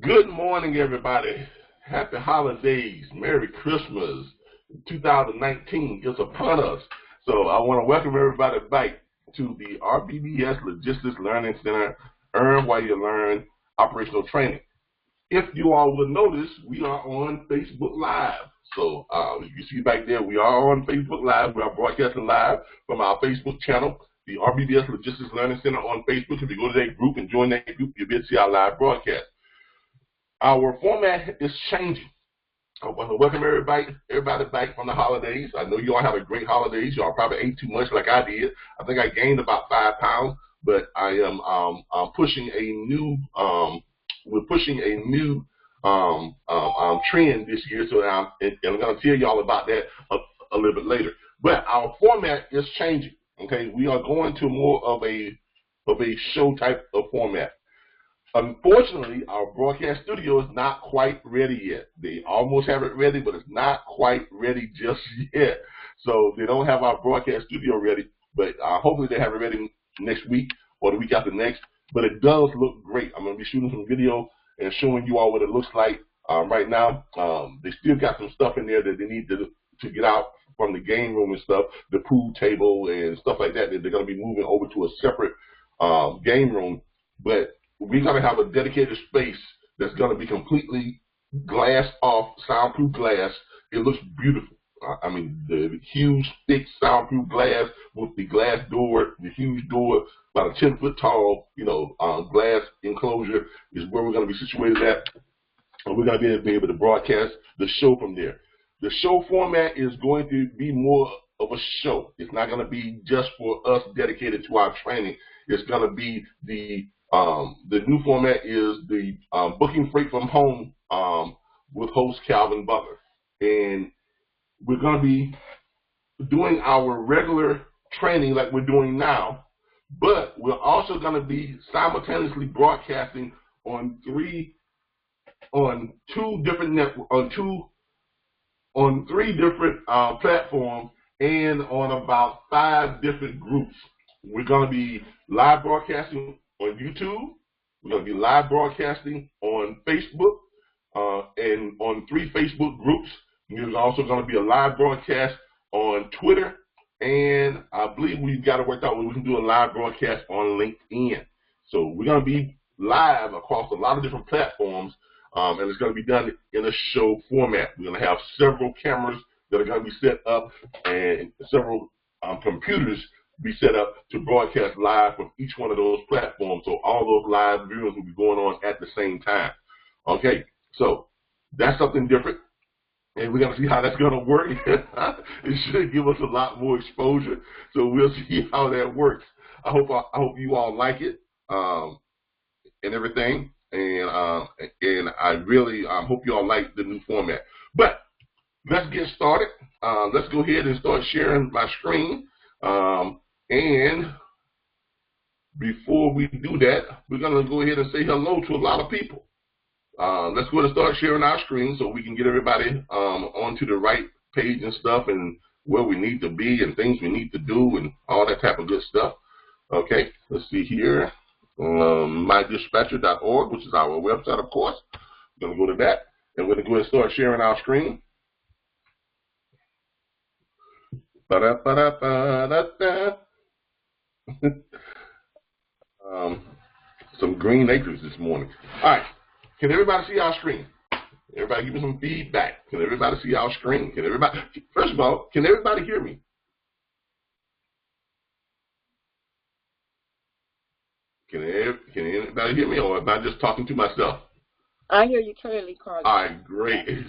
Good morning, everybody. Happy holidays. Merry Christmas. 2019 is upon us. So I want to welcome everybody back to the RBBS Logistics Learning Center, Earn While You Learn Operational Training. If you all will notice, we are on Facebook Live. So you see back there, we are on Facebook Live. We are broadcasting live from our Facebook channel, the RBBS Logistics Learning Center on Facebook. If you go to that group and join that group, you'll be able to see our live broadcast. Our format is changing. I want to welcome everybody back from the holidays. I know you all have a great holidays. You all probably ate too much like I did. I think I gained about 5 pounds, but I am pushing a new we're pushing a new trend this year. So I'm going to tell you all about that a little bit later. But our format is changing. Okay, we are going to more of a show type of format. Unfortunately, our broadcast studio is not quite ready yet. They almost have it ready, but it's not quite ready just yet. So they don't have our broadcast studio ready, but hopefully they have it ready next week or the week after next. But it does look great. I'm going to be shooting some video and showing you all what it looks like right now. They still got some stuff in there that they need to get out from the game room and stuff, the pool table and stuff like that, that they're going to be moving over to a separate game room. But we're going to have a dedicated space that's going to be completely glass off, soundproof glass. It looks beautiful. I mean, the huge, thick, soundproof glass with the glass door, the huge door, about a 10-foot tall, glass enclosure is where we're going to be situated at. And we're going to be able to broadcast the show from there. The show format is going to be more of a show. It's not going to be just for us dedicated to our training. It's going to be the new format is the Booking Freight from Home with host Calvin Butler. And we're going to be doing our regular training like we're doing now, but we're also going to be simultaneously broadcasting on three different platforms and on about 5 different groups. We're going to be live broadcasting on YouTube. We're going to be live broadcasting on Facebook and on 3 Facebook groups. There's also going to be a live broadcast on Twitter, and I believe we've got it worked out where we can do a live broadcast on LinkedIn. So we're going to be live across a lot of different platforms, and it's going to be done in a show format. We're going to have several cameras that are going to be set up and several computers be set up to broadcast live from each one of those platforms. So all those live viewings will be going on at the same time. Okay, so that's something different. And we're going to see how that's going to work. It should give us a lot more exposure. So we'll see how that works. I hope you all like it and everything. And I really hope you all like the new format. But let's get started. Let's go ahead and start sharing my screen. And before we do that, we're going to go ahead and say hello to a lot of people. Let's go ahead and start sharing our screen so we can get everybody onto the right page and stuff and where we need to be and things we need to do and all that type of good stuff. Okay, let's see here. mydispatcher.org, which is our website, of course. We're going to go to that, and we're going to go ahead and start sharing our screen. Some green acres this morning. All right. Can everybody see our screen? Everybody give me some feedback. Can everybody see our screen? First of all, can everybody hear me? Can anybody hear me, or am I just talking to myself? I hear you clearly, Carlos. All right, great.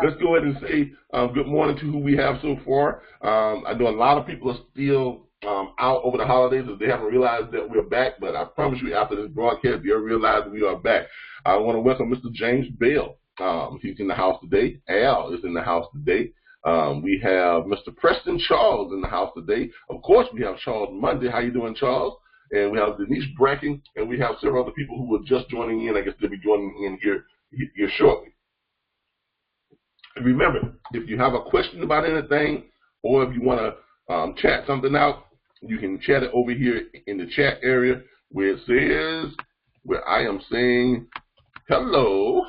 Let's go ahead and say good morning to who we have so far. I know a lot of people are still out over the holidays, as they haven't realized that we're back, but I promise you after this broadcast, they'll realize we are back. I want to welcome Mr. James Bell. He's in the house today. Al is in the house today. We have Mr. Preston Charles in the house today. Of course, we have Charles Monday. How you doing, Charles? And we have Denise Bracken, and we have several other people who are just joining in. I guess they'll be joining in here shortly. And remember, if you have a question about anything, or if you want to chat something out, you can chat it over here in the chat area where it says, where I am saying hello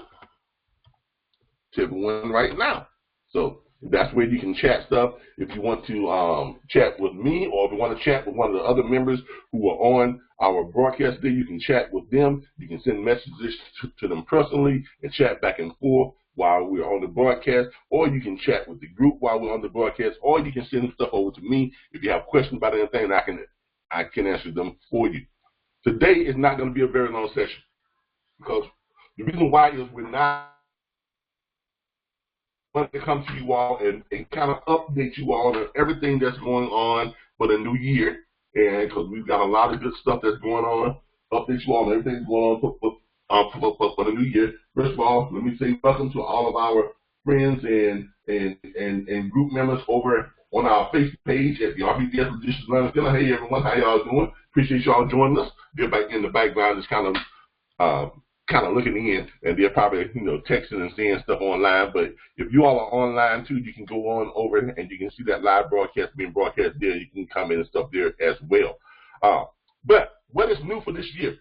to everyone right now. So that's where you can chat stuff. If you want to chat with me, or if you want to chat with one of the other members who are on our broadcast day, you can chat with them. You can send messages to them personally and chat back and forth while we're on the broadcast, or you can chat with the group while we're on the broadcast, or you can send stuff over to me if you have questions about anything, and I can answer them for you. Today is not going to be a very long session, because the reason why is we're not want to come to you all and kind of update you all on everything that's going on for the new year, and because we've got a lot of good stuff that's going on, update you all on everything that's going on for the new year. First of all, let me say welcome to all of our friends and group members over on our Facebook page at the RBBS Logicians Learning Center. Hey everyone, how y'all doing? Appreciate y'all joining us. They're back in the background, just kind of looking in, and they're probably texting and seeing stuff online. But if you all are online too, you can go on over and you can see that live broadcast being broadcast there. You can come in and stuff there as well. But what is new for this year?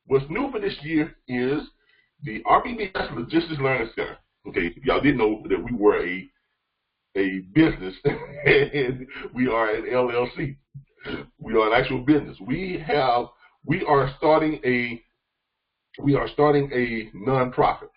What's new for this year is the RBBS Logistics Learning Center. Okay, y'all didn't know that we were a business and we are an LLC. We are an actual business. We are starting a nonprofit.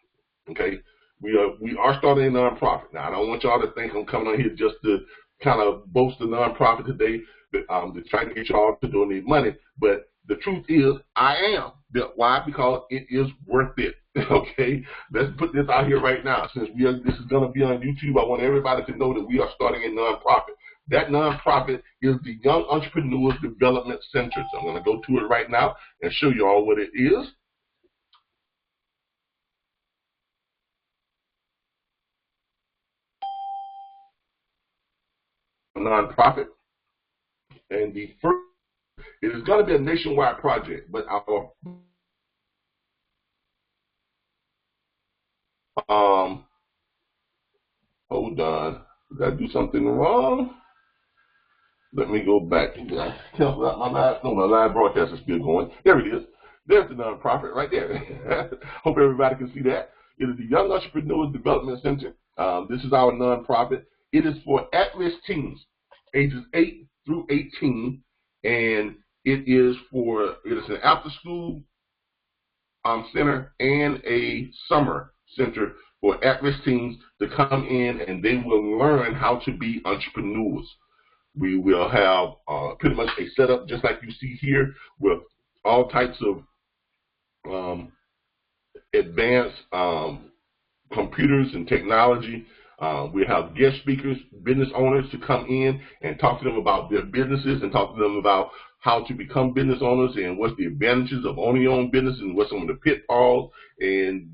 Okay, we are starting a nonprofit. Now I don't want y'all to think I'm coming on here just to kind of boast a nonprofit today, but to try to get y'all to donate money. But the truth is, I am. Why? Because it is worth it. Okay, let's put this out here right now. Since this is going to be on YouTube, I want everybody to know that we are starting a nonprofit. That nonprofit is the Young Entrepreneurs Development Center. So I'm going to go to it right now and show you all what it is. Nonprofit, and the first, it is going to be a nationwide project, but our hold on, did I do something wrong? Let me go back. Cancel out my live. No, my live broadcast is still going. There it is. There's the nonprofit right there. Hope everybody can see that. It is the Young Entrepreneurs Development Center. This is our nonprofit. It is for at-risk teens, ages 8 through 18, and it is an after-school center and a summer center for at-risk teens to come in, and they will learn how to be entrepreneurs. We will have pretty much a setup just like you see here with all types of advanced computers and technology. We have guest speakers, business owners to come in and talk to them about their businesses and talk to them about how to become business owners and what's the advantages of owning your own business and what's some of the pitfalls and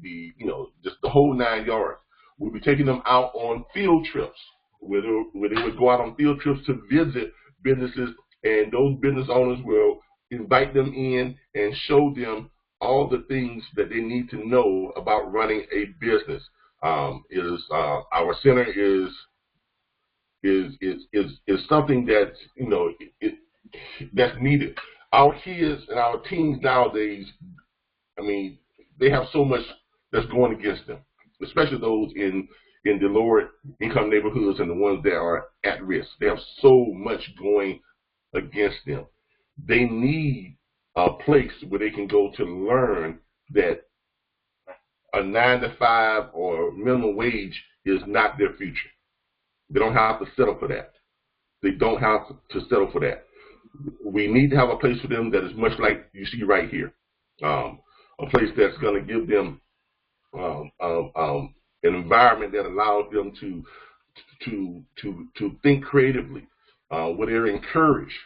just the whole 9 yards. We'll be taking them out on field trips where they would go out on field trips to visit businesses, and those business owners will invite them in and show them all the things that they need to know about running a business. Our center is something that's that's needed. Our kids and our teens nowadays, I mean, they have so much that's going against them, especially those in the lower income neighborhoods and the ones that are at risk. They have so much going against them. They need a place where they can go to learn that a 9-to-5 or minimum wage is not their future. They don't have to settle for that. They don't have to settle for that. We need to have a place for them that is much like you see right here. A place that's going to give them an environment that allows them to think creatively, where they're encouraged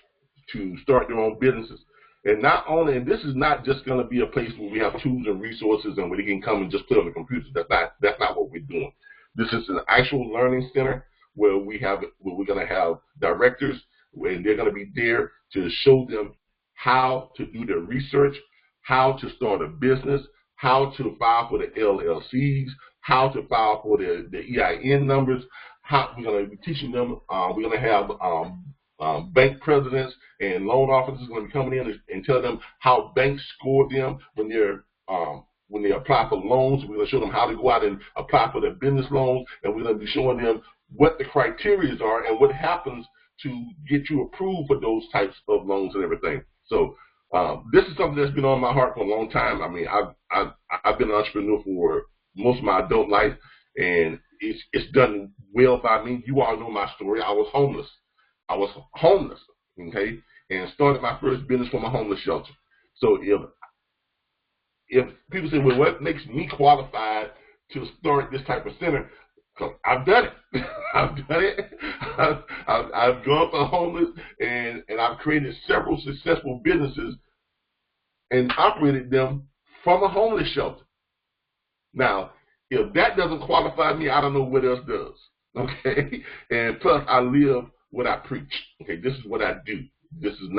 to start their own businesses. And this is not just going to be a place where we have tools and resources and where they can come and just play on the computers. That's not what we're doing. This is an actual learning center where we're going to have directors, and they're going to be there to show them how to do their research, how to start a business, how to file for the LLCs, how to file for the EIN numbers. We're going to be teaching them. We're going to have bank presidents and loan officers going to be coming in and tell them how banks score them when they're when they apply for loans. We're going to show them how to go out and apply for their business loans, and we're going to be showing them what the criteria are and what happens to get you approved for those types of loans and everything. So this is something that's been on my heart for a long time. I mean, I've been an entrepreneur for most of my adult life, and it's done well by me. You all know my story. I was homeless, okay, and started my first business from a homeless shelter. So if people say, well, what makes me qualified to start this type of center? Because I've done it. I've done it. I've gone for homeless, and I've created several successful businesses and operated them from a homeless shelter. Now, if that doesn't qualify me, I don't know what else does. Okay, and plus I live what I preach. Okay, this is what I do. This is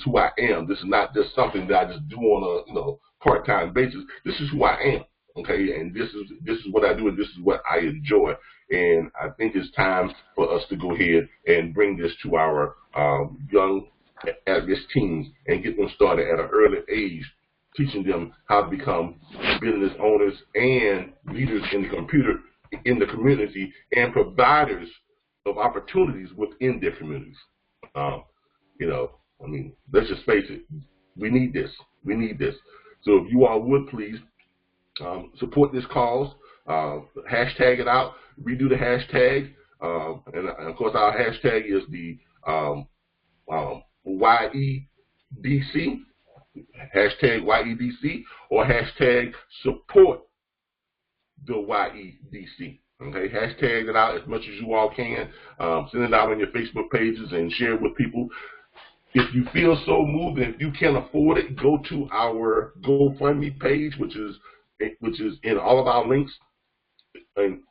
who I am. This is not just something that I just do on a part-time basis. This is who I am. Okay, and this is what I do, and this is what I enjoy. And I think it's time for us to go ahead and bring this to our young at-risk teens and get them started at an early age, teaching them how to become business owners and leaders in the community and providers of opportunities within their communities. I mean, let's just face it, we need this. We need this. So if you all would please support this cause, hashtag it out, redo the hashtag, and of course our hashtag is the YEDC, hashtag YEDC, or hashtag support the YEDC. Okay, hashtag it out as much as you all can. Send it out on your Facebook pages and share it with people. If you feel so moved, and if you can afford it, go to our GoFundMe page, which is in all of our links and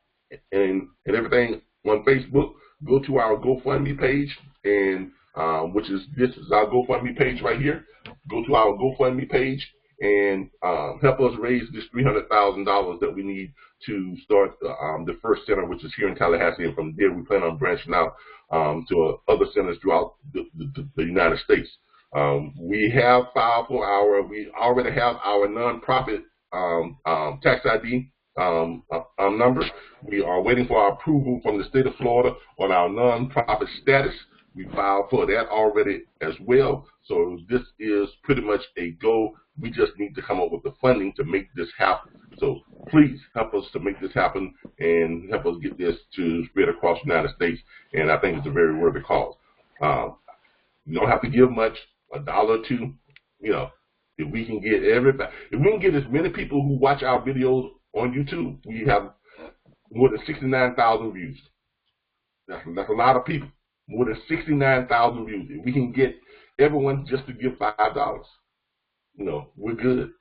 everything on Facebook. Go to our GoFundMe page, and this is our GoFundMe page right here. Go to our GoFundMe page and help us raise this $300,000 that we need to start the first center, which is here in Tallahassee, and from there we plan on branching out to other centers throughout the United States. We have filed for we already have our nonprofit tax ID number. We are waiting for our approval from the state of Florida on our nonprofit status. We filed for that already as well. So this is pretty much a go. We just need to come up with the funding to make this happen. So please help us to make this happen and help us get this to spread across the United States. And I think it's a very worthy cause. You don't have to give much, $1 or $2. If we can get everybody, if we can get as many people who watch our videos on YouTube, we have more than 69,000 views. That's a lot of people. More than 69,000 views. If we can get everyone just to give $5, we're good.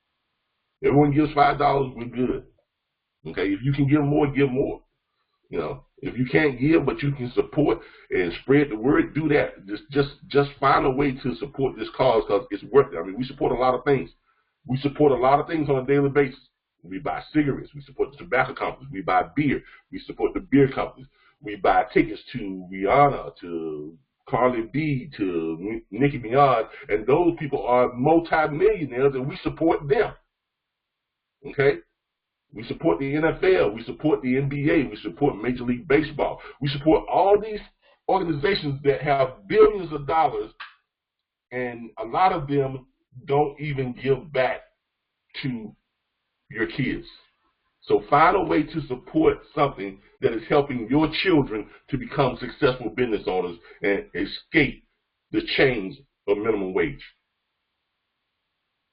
Everyone gives $5, we're good. Okay, if you can give more, give more. If you can't give but you can support and spread the word, do that. Just find a way to support this cause, because it's worth it. I mean, we support a lot of things. We support a lot of things on a daily basis. We buy cigarettes. We support the tobacco companies. We buy beer. We support the beer companies. We buy tickets to Rihanna, to Carly B, to Nicki Minaj, and those people are multi-millionaires, and we support them. Okay? We support the NFL. We support the NBA. We support Major League Baseball. We support all these organizations that have billions of dollars, and a lot of them don't even give back to your kids. So find a way to support something that is helping your children to become successful business owners and escape the chains of minimum wage.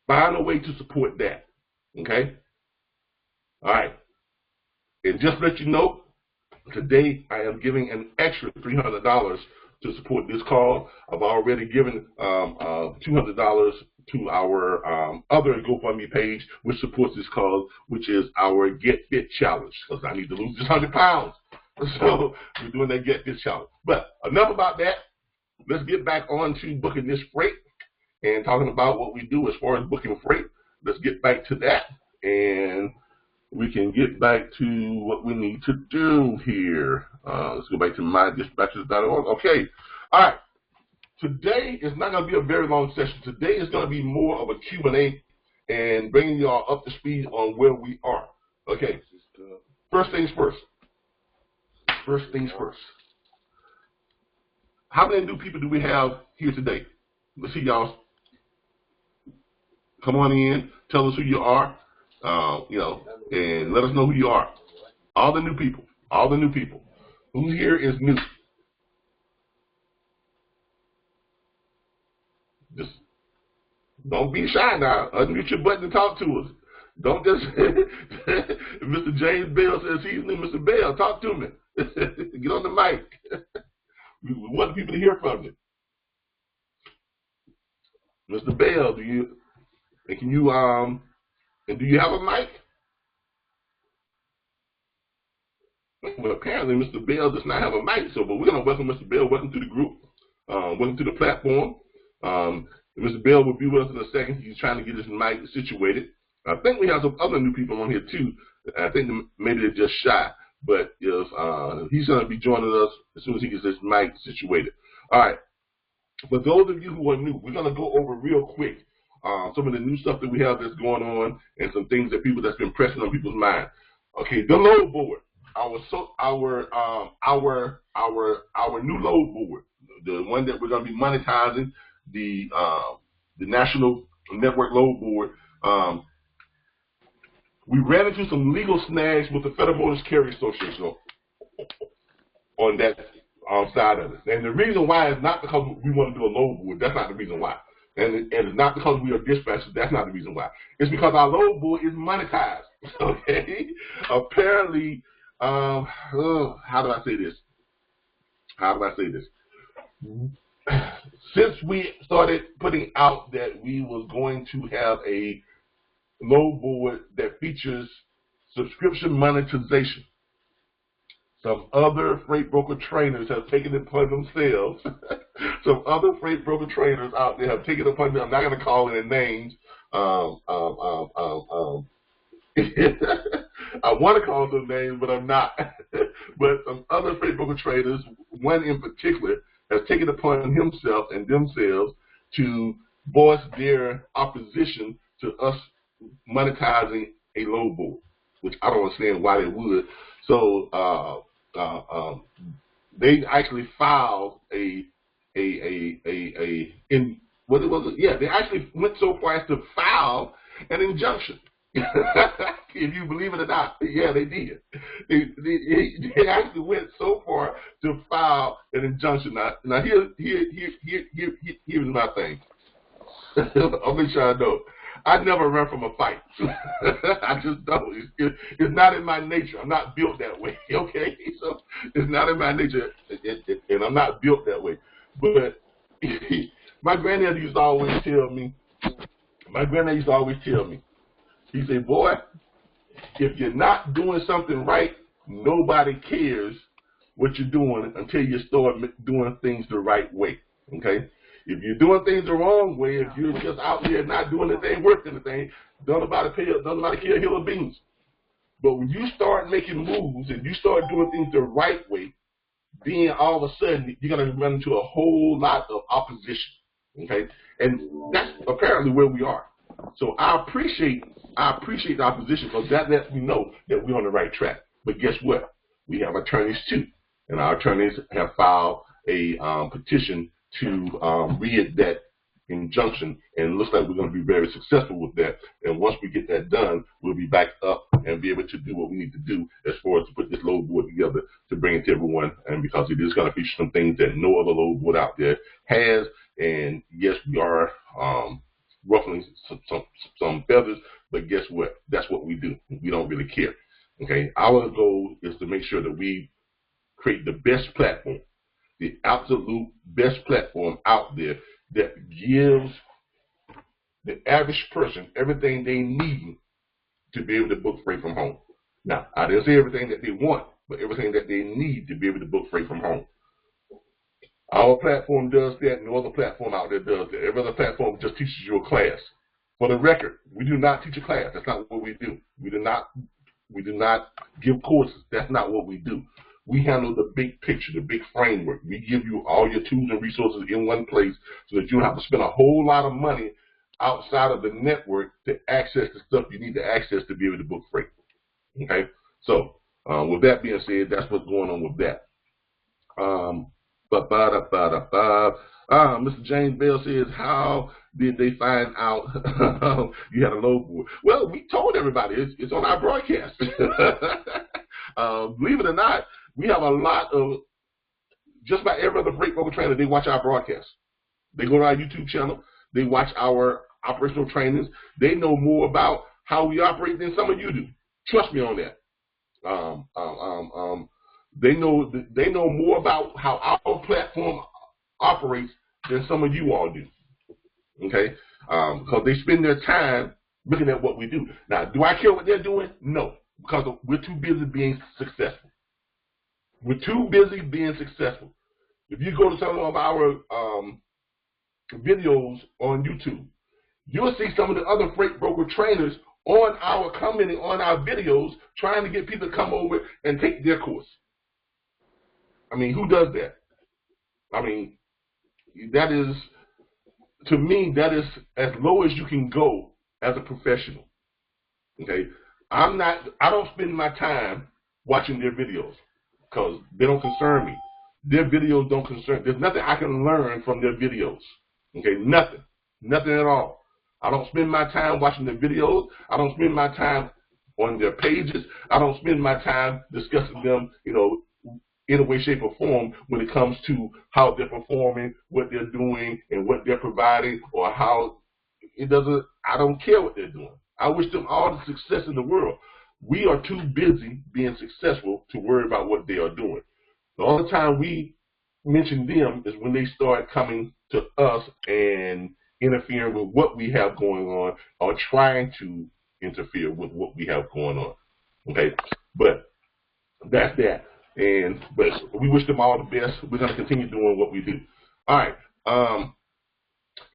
Find a way to support that. Okay? All right. And just to let you know, today I am giving an extra $300 to support this cause. I've already given $200 to our other GoFundMe page, which supports this cause, which is our Get Fit Challenge, because I need to lose this 100 pounds. So we're doing that Get Fit Challenge. But enough about that. Let's get back on to booking this freight and talking about what we do as far as booking freight. Let's get back to that, and we can get back to what we need to do here. Let's go back to mydispatches.org. Okay. All right. Today is not going to be a very long session. Today is going to be more of a Q&A, and bringing y'all up to speed on where we are. Okay, first things first. First things first. How many new people do we have here today? Let's see y'all. Come on in, tell us who you are, and let us know who you are. All the new people, all the new people. Who here is new? Just don't be shy now. Unmute your button and talk to us. Don't just, Mr. James Bell says he's new. Mr. Bell, talk to me. Get on the mic. We want people to hear from you. Mr. Bell, do you have a mic? Well, apparently Mr. Bell does not have a mic, but we're going to welcome Mr. Bell. Welcome to the group. Welcome to the platform. Mr. Bell will be with us in a second. He's trying to get his mic situated. I think we have some other new people on here too. I think maybe they're just shy, but if, he's going to be joining us as soon as he gets his mic situated. All right. For those of you who are new, we're going to go over real quick some of the new stuff that we have that's going on and some things that's been pressing on people's mind. Okay, the load board, our new load board, the one that we're going to be monetizing, the national network load board. We ran into some legal snags with the Federal Motors Carrier Association on that side of it. And the reason why is not because we want to do a load board. That's not the reason why. And it's not because we are dispatchers. That's not the reason why. It's because our load board is monetized. Okay? Apparently, how do I say this? Since we started putting out that we was going to have a load board that features subscription monetization, some other freight broker trainers have taken it upon themselves. Some other freight broker trainers out there have taken it upon them. I'm not going to call any names. I want to call them names, but I'm not. But some other freight broker traders, one in particular, has taken it upon himself and themselves to voice their opposition to us monetizing a load board, which I don't understand why they would. So they actually filed they actually went so far as to file an injunction. If you believe it or not, yeah, they did. They actually went so far to file an injunction. Now here's my thing. I'll make sure I know. I never run from a fight. I just don't. It's not in my nature. I'm not built that way. Okay, so it's not in my nature, and I'm not built that way. But my granddad used to always tell me. He said, "Boy, if you're not doing something right, nobody cares what you're doing until you start doing things the right way." Okay. If you're doing things the wrong way, if you're just out here not doing anything, worth anything, don't nobody care a hill of beans. But when you start making moves and you start doing things the right way, then all of a sudden you're going to run into a whole lot of opposition. Okay, and that's apparently where we are. So I appreciate the opposition because that lets me know that we're on the right track. But guess what? We have attorneys too, and our attorneys have filed a petition to rid that injunction, and it looks like we're going to be very successful with that. And once we get that done, we'll be back up and be able to do what we need to do as far as to put this load board together to bring it to everyone. And because it is going to feature some things that no other load board out there has. And yes, we are ruffling some feathers, but guess what? That's what we do. We don't really care. Okay, our goal is to make sure that we create the best platform, the absolute best platform out there that gives the average person everything they need to be able to book freight from home. Now, I didn't say everything that they want, but everything that they need to be able to book freight from home. Our platform does that. No other platform out there does that. Every other platform just teaches you a class. For the record, we do not teach a class. That's not what we do. We do not give courses. That's not what we do. We handle the big picture, the big framework. We give you all your tools and resources in one place so that you don't have to spend a whole lot of money outside of the network to access the stuff you need to access to be able to book freight. Okay, so with that being said, that's what's going on with that. Mr. James Bell says, how did they find out you had a load board? Well, we told everybody. It's on our broadcast. Believe it or not, we have a lot of, just about every other freight broker trainer, they watch our broadcast. They go to our YouTube channel. They watch our operational trainings. They know more about how we operate than some of you do. Trust me on that. They know more about how our platform operates than some of you all do. Okay, because they spend their time looking at what we do. Now, do I care what they're doing? No, because we're too busy being successful. We're too busy being successful. If you go to some of our videos on YouTube, you'll see some of the other freight broker trainers commenting on our videos, trying to get people to come over and take their course. I mean, who does that? I mean, that is, to me, that is as low as you can go as a professional. Okay, I don't spend my time watching their videos because they don't concern me. Their videos don't concern. There's nothing I can learn from their videos. Okay, nothing at all. I don't spend my time watching their videos. I don't spend my time on their pages. I don't spend my time discussing them, in a way, shape, or form when it comes to how they're performing, what they're doing, and what they're providing, or how I don't care what they're doing. I wish them all the success in the world. We are too busy being successful to worry about what they are doing. The only time we mention them is when they start coming to us and interfering with what we have going on, or trying to interfere with what we have going on. Okay, but that's that. But we wish them all the best. We're going to continue doing what we do. All right,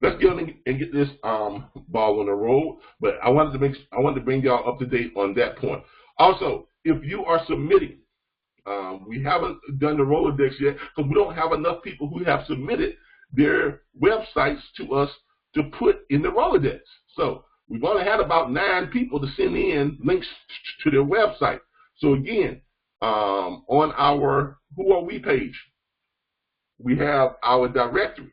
let's get on and get this ball on the road. But I wanted to bring y'all up to date on that point. Also, if you are submitting, we haven't done the Rolodex yet because we don't have enough people who have submitted their websites to us to put in the Rolodex. So we've only had about 9 people to send in links to their website. So again, on our Who Are We page, we have our directory.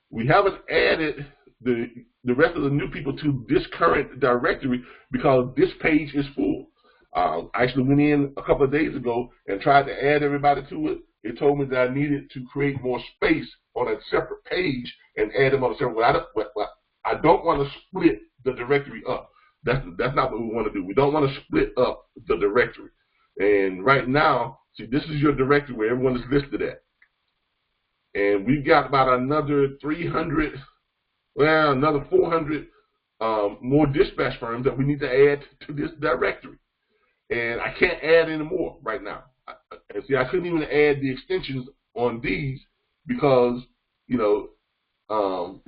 We haven't added the rest of the new people to this current directory because this page is full. I actually went in a couple of days ago and tried to add everybody to it. It told me that I needed to create more space on a separate page and add them on a separate way. I don't want to split the directory up. That's not what we want to do. We don't want to split up the directory. And right now, see, this is your directory where everyone is listed at. And we've got about another 300, well, another 400 more dispatch firms that we need to add to this directory. And I can't add any more right now. And see, I couldn't even add the extensions on these because, well,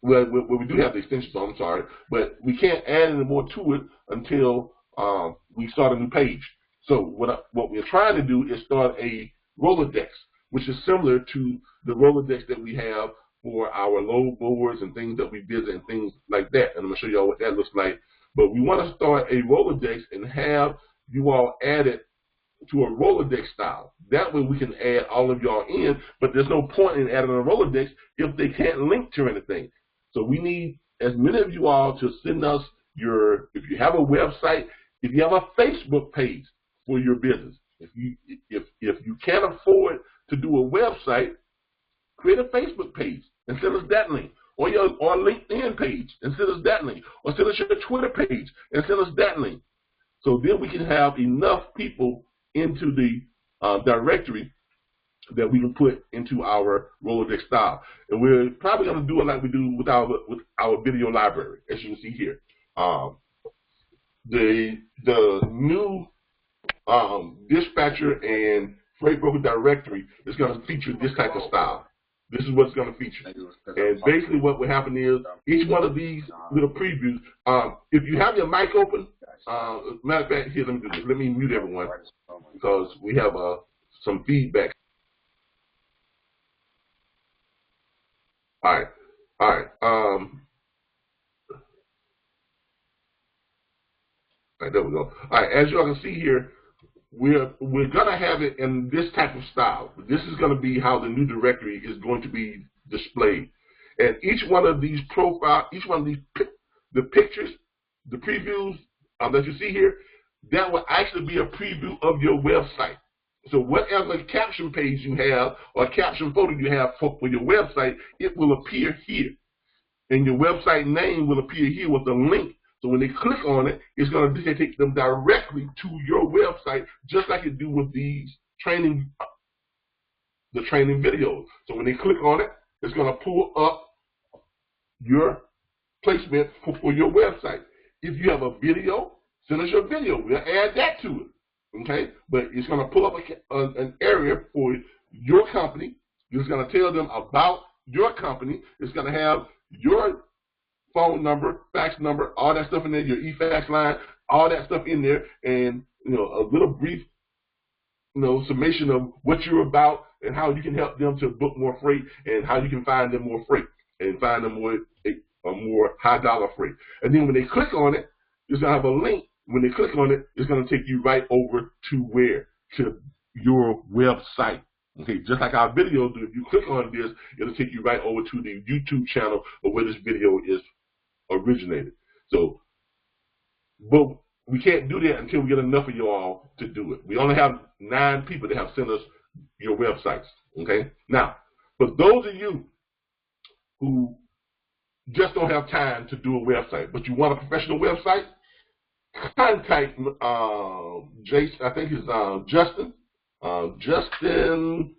we do have the extensions on, I'm sorry, but we can't add any more to it until we start a new page. So what we're trying to do is start a Rolodex, which is similar to the Rolodex that we have for our load boards and things that we visit and things like that. And I'm going to show y'all what that looks like. But we want to start a Rolodex and have you all add it to a Rolodex style. That way we can add all of y'all in, but there's no point in adding a Rolodex if they can't link to anything. So we need as many of you all to send us if you have a website, if you have a Facebook page for your business. If you can't afford to do a website, create a Facebook page and send us that link. Or your LinkedIn page and send us that link. Or send us your Twitter page and send us that link. So then we can have enough people into the directory that we can put into our Rolodex style. And we're probably going to do it like we do with our video library, as you can see here. The new dispatcher and freight broker directory is going to feature this type of style. This is what's going to feature. And basically what will happen is each one of these little previews, if you have your mic open, matter of fact, here, let me do this. Let me mute everyone because we have some feedback. All right. All right, there we go. All right, as y'all can see here, we're gonna have it in this type of style. This is gonna be how the new directory is going to be displayed. And each one of these the pictures, the previews that you see here, that will actually be a preview of your website. So whatever caption page you have or caption photo you have for your website, it will appear here. And your website name will appear here with a link. So when they click on it, it's going to take them directly to your website, just like it do with these the training videos. So when they click on it, it's going to pull up your placement for your website. If you have a video, send us your video. We'll add that to it. Okay? But it's going to pull up an area for your company. It's going to tell them about your company. It's going to have your phone number, fax number, all that stuff in there, your e-fax line, all that stuff in there, and a little brief summation of what you're about and how you can help them to book more freight and how you can find them more freight and find them more high dollar freight. And then when they click on it, it's going to have a link. When they click on it, it's going to take you right over to where? To your website. Okay, just like our video do. If you click on this, it'll take you right over to the YouTube channel of where this video is originated. So, but we can't do that until we get enough of you all to do it. We only have 9 people that have sent us your websites. Okay, now for those of you who just don't have time to do a website, but you want a professional website, contact Jason. I think it's Justin. Justin,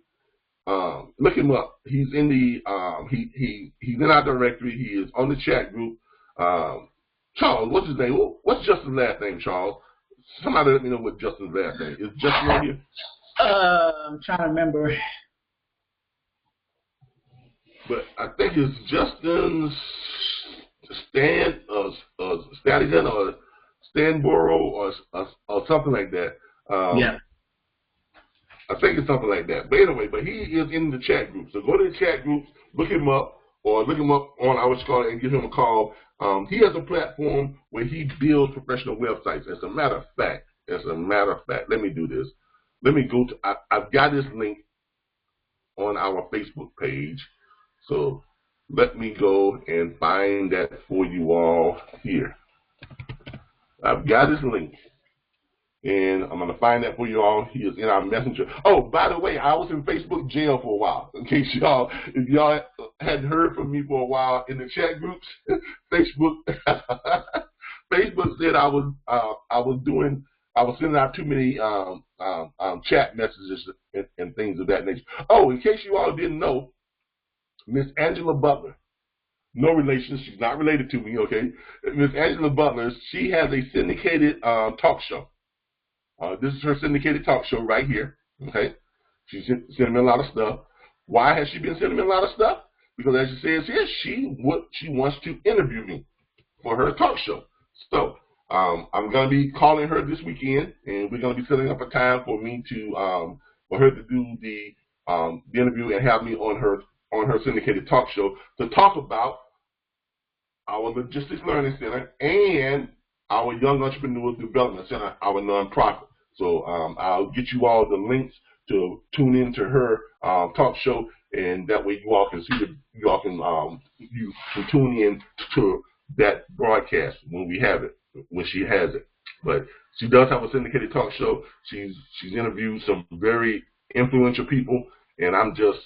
look him up. He's in the he's in our directory. He is on the chat group. Charles, what's his name? What's Justin's last name, Charles? Somebody let me know what Justin's last name is. Justin on here? I'm trying to remember. But I think it's Justin Stadigan or Stanborough or something like that. Yeah. I think it's something like that. But anyway, he is in the chat group. So go to the chat groups, look him up, or look him up on our call and give him a call. He has a platform where he builds professional websites. As a matter of fact, let me do this. Let me go to, I've got this link on our Facebook page. So let me go and find that for you all here. I've got his link. And I'm going to find that for you all. He is in our messenger. Oh, by the way, I was in Facebook jail for a while. In case if y'all hadn't heard from me for a while in the chat groups, Facebook said I was sending out too many chat messages and things of that nature. Oh, in case you all didn't know, Miss Angela Butler, no relation, she's not related to me, okay? Miss Angela Butler, she has a syndicated talk show. This is her syndicated talk show right here, okay? She's sending me a lot of stuff. Why has she been sending me a lot of stuff? Because as she says here, she wants to interview me for her talk show. So I'm going to be calling her this weekend, and we're going to be setting up a time for me to for her to do the interview and have me on her syndicated talk show to talk about our Logistics Learning Center and our Young Entrepreneur Development Center, our nonprofit. So I'll get you all the links to tune into her talk show, and that way you all can see you can tune in to that broadcast when she has it. But she does have a syndicated talk show. She's interviewed some very influential people, and I'm just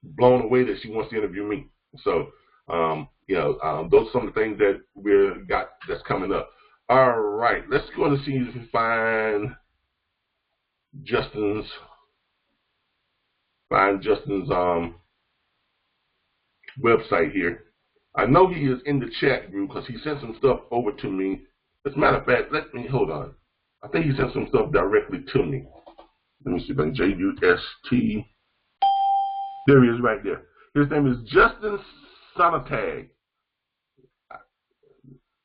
blown away that she wants to interview me. So those are some of the things that we've got that's coming up. All right, let's go and see if we can find Justin's website here. I know he is in the chat group because he sent some stuff over to me. As a matter of fact, hold on. I think he sent some stuff directly to me. Let me see if I can JUST. There he is right there. His name is Justin Sonatag.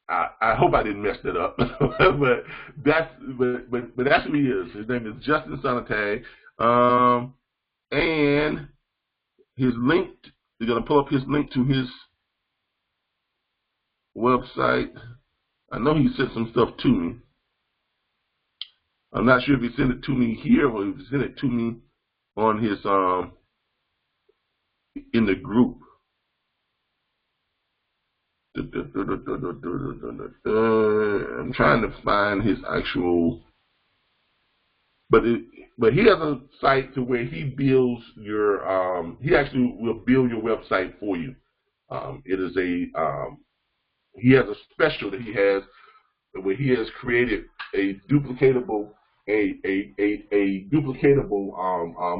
I hope I didn't mess that up, but that's who he is. His name is Justin Sonatag, and his link. You're gonna pull up his link to his website. I know he sent some stuff to me. I'm not sure if he sent it to me here or if he sent it to me on his in the group. I'm trying to find his actual, but he has a site to where he builds your he actually will build your website for you. It is a he has a special that he has where he has created a duplicatable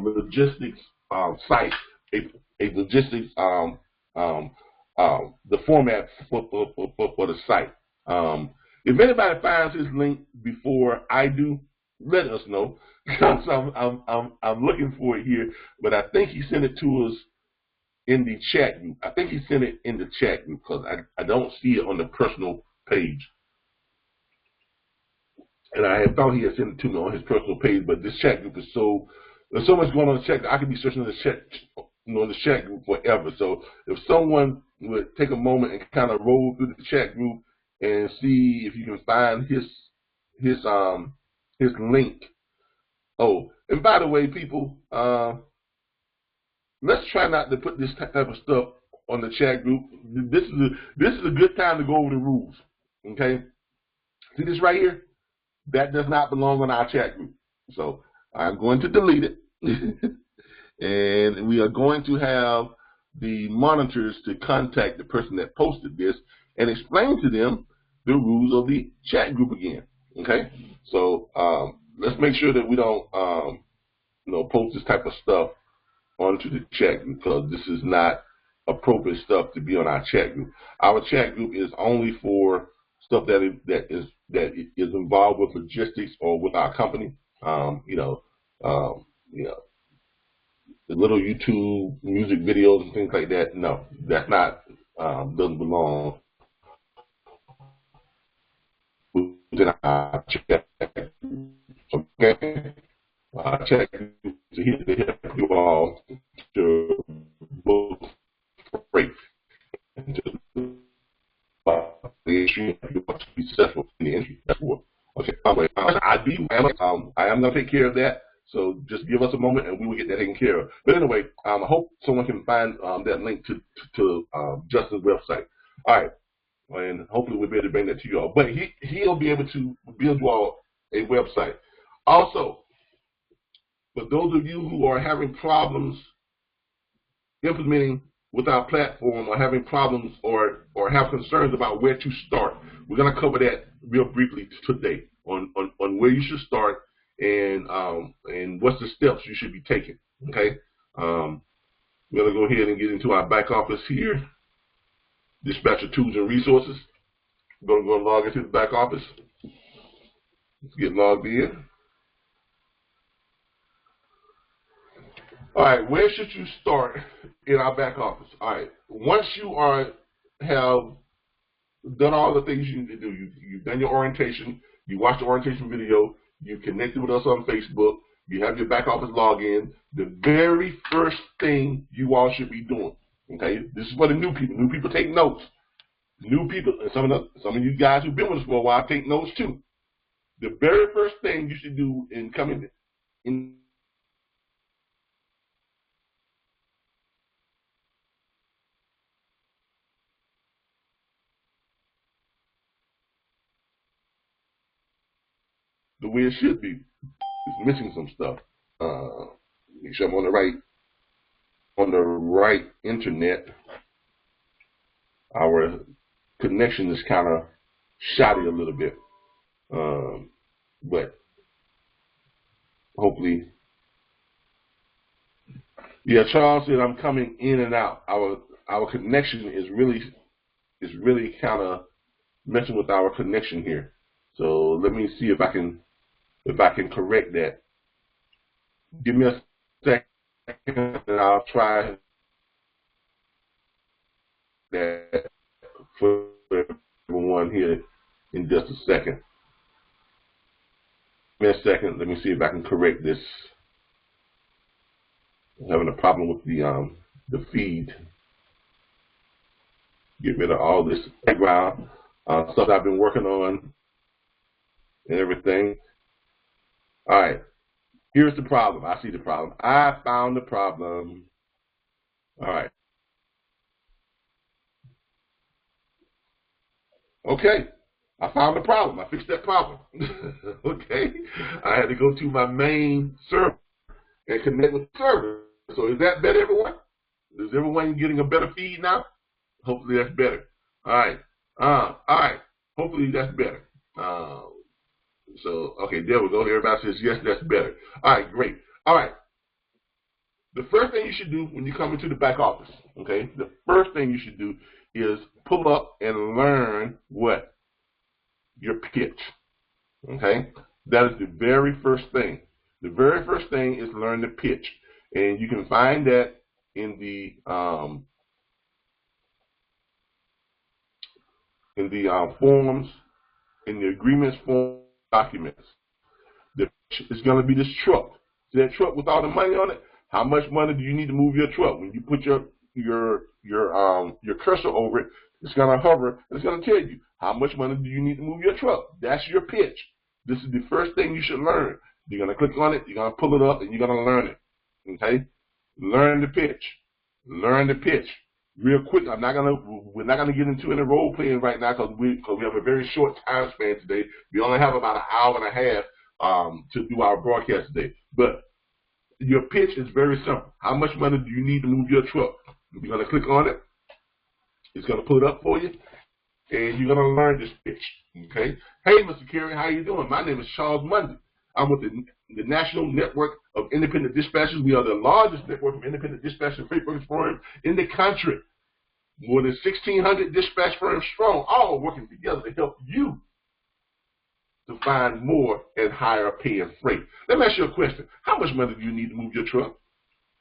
logistics site, a logistics the format for the site. If anybody finds his link before I do, let us know. So I'm looking for it here, but I think he sent it to us in the chat group. I think he sent it in the chat group because I don't see it on the personal page. And I had thought he had sent it to me on his personal page, but this chat group is there's so much going on in the chat. I could be searching in the chat, on the chat group forever. So if someone would take a moment and kind of roll through the chat group and see if you can find his link. Oh, and by the way, people, let's try not to put this type of stuff on the chat group. This is a good time to go over the rules. Okay, see this right here? That does not belong on our chat group. So I'm going to delete it. And we are going to have the monitors to contact the person that posted this and explain to them the rules of the chat group again. Okay? So let's make sure that we don't post this type of stuff onto the chat group, because this is not appropriate stuff to be on our chat group. Our chat group is only for stuff that is involved with logistics or with our company. The little YouTube music videos and things like that. No, that's not doesn't belong within our chat. Okay, our chat group is here to help you all to book freight and to be successful in the industry. That's what. Okay, I am going to take care of that. So just give us a moment and we will get that taken care of. But anyway, I hope someone can find that link to Justin's website. All right, and hopefully we'll be able to bring that to you all. But he'll be able to build you all a website. Also, for those of you who are having problems implementing with our platform, or having problems or have concerns about where to start, we're going to cover that real briefly today on where you should start and what's the steps you should be taking. Okay, we're going to go ahead and get into our back office here, dispatcher tools and resources. We're going to go log into the back office. Let's get logged in. All right, where should you start in our back office? All right, once you have done all the things you need to do, you've done your orientation, you watched the orientation video, you connected with us on Facebook, you have your back office login, the very first thing you all should be doing, okay? This is for the new people. New people take notes. New people, and some of you guys who've been with us for a while take notes too. The very first thing you should do in coming in the way it should be. It's missing some stuff. Make sure I'm on the right internet. Our connection is kind of shoddy a little bit, but hopefully, yeah. Charles said I'm coming in and out. Our connection is really kind of messing with our connection here. So let me see if I can correct that. Give me a second and I'll try that for everyone here in just a second. Give me a second. Let me see if I can correct this. I'm having a problem with the feed. Get rid of all this background stuff I've been working on and everything. All right. Here's the problem. I see the problem. I found the problem. All right. Okay. I found the problem. I fixed that problem. Okay. I had to go to my main server and connect with the server. So is that better, everyone? Is everyone getting a better feed now? Hopefully that's better. All right. All right. Hopefully that's better. So, okay, there we go. Everybody says, yes, that's better. All right, great. All right. The first thing you should do when you come into the back office, okay, the first thing you should do is pull up and learn what? Your pitch, okay? That is the very first thing. The very first thing is learn the pitch. And you can find that in the forms, in the agreements form documents. The pitch is going to be this truck. See that truck with all the money on it? How much money do you need to move your truck? When you put your cursor over it, it's going to hover, and it's going to tell you how much money do you need to move your truck. That's your pitch. This is the first thing you should learn. You're going to click on it, you're going to pull it up, and you're going to learn it. Okay? Learn the pitch. Learn the pitch. Real quick, we're not gonna get into any role playing right now because we have a very short time span today. We only have about an hour and a half to do our broadcast today. But your pitch is very simple. How much money do you need to move your truck? You're gonna click on it. It's gonna pull it up for you, and you're gonna learn this pitch. Okay? Hey, Mr. Carey, how you doing? My name is Charles Mundy. I'm with the National Network of Independent Dispatchers. We are the largest network of independent dispatch and freight brokerage firms in the country. More than 1,600 dispatch firms strong, all working together to help you to find more and higher paying freight. Let me ask you a question. How much money do you need to move your truck?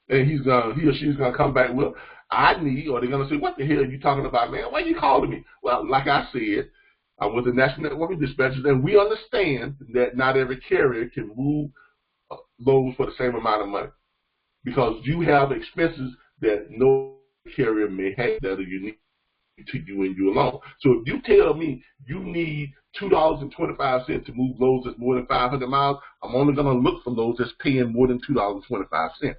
And he or she's going to come back with, I need, or they're going to say, what the hell are you talking about, man? Why are you calling me? Well, like I said, I'm with the National Network of Dispatchers, and we understand that not every carrier can move loads for the same amount of money because you have expenses that no carrier may have that are unique to you and you alone. So if you tell me you need $2.25 to move loads that's more than 500 miles, I'm only going to look for loads that's paying more than $2.25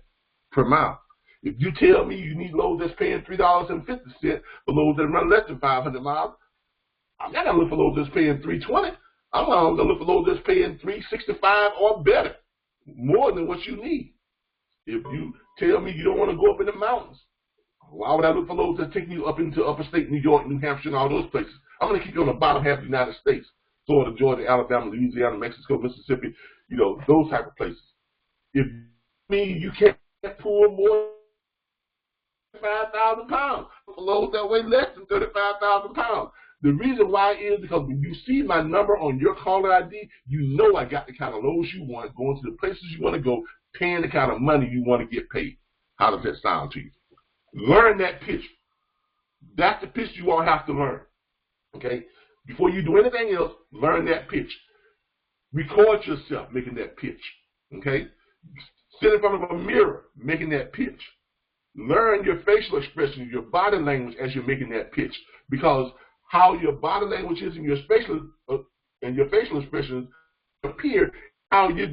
per mile. If you tell me you need loads that's paying $3.50 for loads that run less than 500 miles, I'm not going to look for loads that's paying $3.20. I'm going to look for loads that's paying $3.65 or better, more than what you need. If you tell me you don't want to go up in the mountains, why would I look for loads that take you up into upper state New York, New Hampshire, and all those places? I'm going to keep you on the bottom half of the United States, Florida, Georgia, Alabama, Louisiana, Mexico, Mississippi, those type of places. If you can't pull more than 5,000 pounds, for loads that weigh less than 35,000 pounds. The reason why is because when you see my number on your caller ID, you know I got the kind of loads you want, going to the places you want to go, paying the kind of money you want to get paid. How does that sound to you? Learn that pitch. That's the pitch you all have to learn. Okay? Before you do anything else, learn that pitch. Record yourself making that pitch. Okay? Sit in front of a mirror making that pitch. Learn your facial expression, your body language as you're making that pitch. Because how your body language is and your facial expressions appear, how you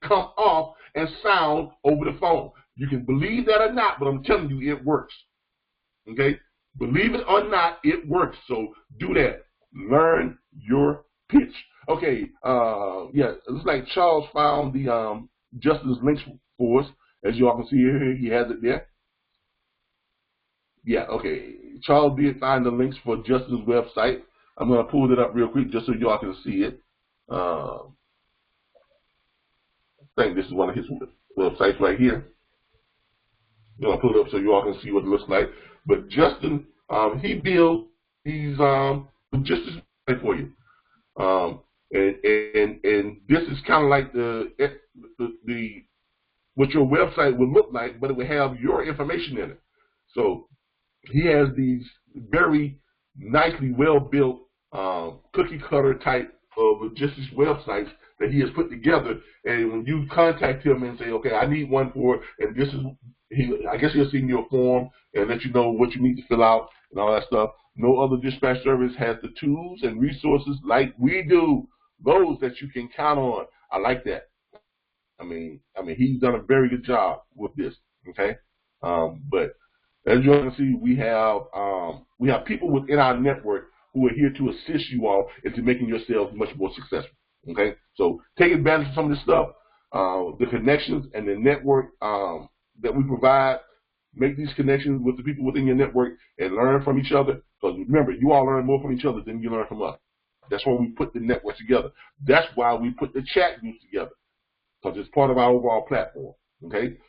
come off and sound over the phone. You can believe that or not, but I'm telling you, it works. Okay? Believe it or not, it works. So do that. Learn your pitch. Okay. Yeah, it looks like Charles found the Justin's links for us. As you all can see here, he has it there. Yeah, okay. Charles did find the links for Justin's website. I'm going to pull it up real quick just so y'all can see it. I think this is one of his websites right here. I'm going to pull it up so you all can see what it looks like. But Justin, he builds these logistics for you. And this is kind of like the what your website would look like, but it would have your information in it. So he has these very nicely well-built cookie-cutter type of logistics websites that he has put together. And when you contact him and say, okay, I need one for, and this is, I guess he'll send you a form and let you know what you need to fill out and all that stuff. No other dispatch service has the tools and resources like we do. those that you can count on. I like that. I mean, he's done a very good job with this. Okay, but as you can see, we have people within our network who are here to assist you all into making yourselves much more successful. Okay, so take advantage of some of this stuff, the connections and the network that we provide. Make these connections with the people within your network and learn from each other. Because remember, you all learn more from each other than you learn from us. That's why we put the network together. That's why we put the chat groups together, because it's part of our overall platform. Okay.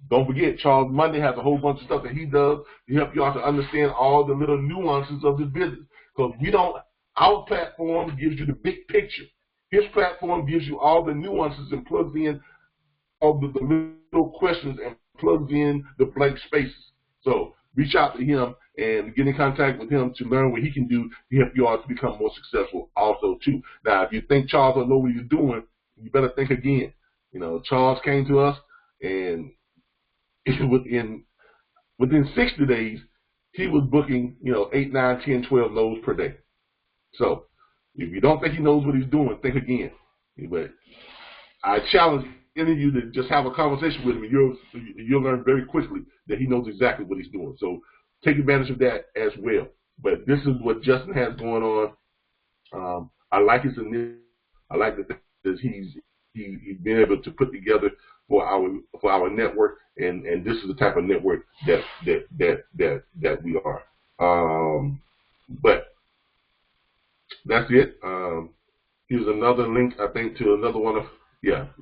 Don't forget, Charles Monday has a whole bunch of stuff that he does to help you all to understand all the little nuances of this business. Because our platform gives you the big picture. His platform gives you all the nuances and plugs in all the little questions and plugs in the blank spaces. So reach out to him and get in contact with him to learn what he can do to help you all to become more successful also too. Now, if you think Charles don't know what he's doing, you better think again. You know, Charles came to us, and within 60 days, he was booking, 8, 9, 10, 12 loads per day. So if you don't think he knows what he's doing, think again. But I challenge any of you to just have a conversation with him, and you'll learn very quickly that he knows exactly what he's doing. So take advantage of that as well. But this is what Justin has going on. I like his initiative. I like the things he's been able to put together for our network, and this is the type of network that we are. But that's it. Here's another link, I think, to another one of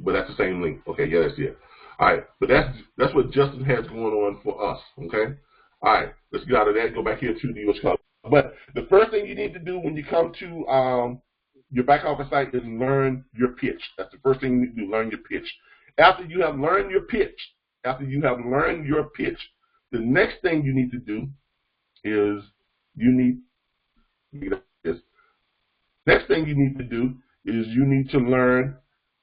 but that's the same link. Okay, yeah, that's it. All right, but that's what Justin has going on for us. Okay, all right, let's get out of that. Go back here to the US College. But the first thing you need to do when you come to your back office site is learn your pitch. That's the first thing you need to do, learn your pitch. After you have learned your pitch, the next thing you need to do is you need to learn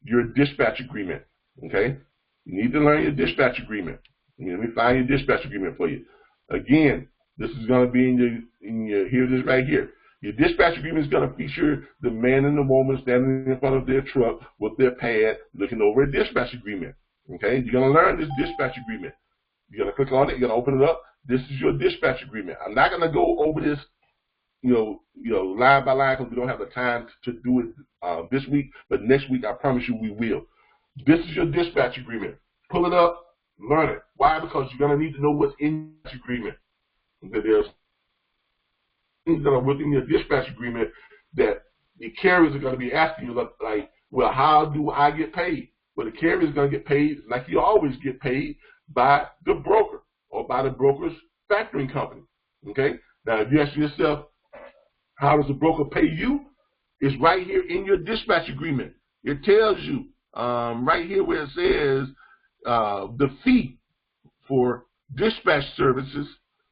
your dispatch agreement. Okay? You need to learn your dispatch agreement. Let me find your dispatch agreement for you. Again, this is going to be in your here it is right here. Your dispatch agreement is going to feature the man and the woman standing in front of their truck with their pad looking over a dispatch agreement. Okay? You're going to learn this dispatch agreement. You're going to click on it. You're going to open it up. This is your dispatch agreement. I'm not going to go over this line by line, because we don't have the time to do it this week, but next week I promise you we will. This is your dispatch agreement. Pull it up, learn it. Why? Because you're going to need to know what's in this agreement. There's things that are within your dispatch agreement that the carriers are going to be asking you, like, well, how do I get paid? Well, the carrier is going to get paid like you always get paid, by the broker or by the broker's factoring company. Okay? Now, if you ask yourself, how does the broker pay you? It's right here in your dispatch agreement. It tells you right here where it says the fee for dispatch services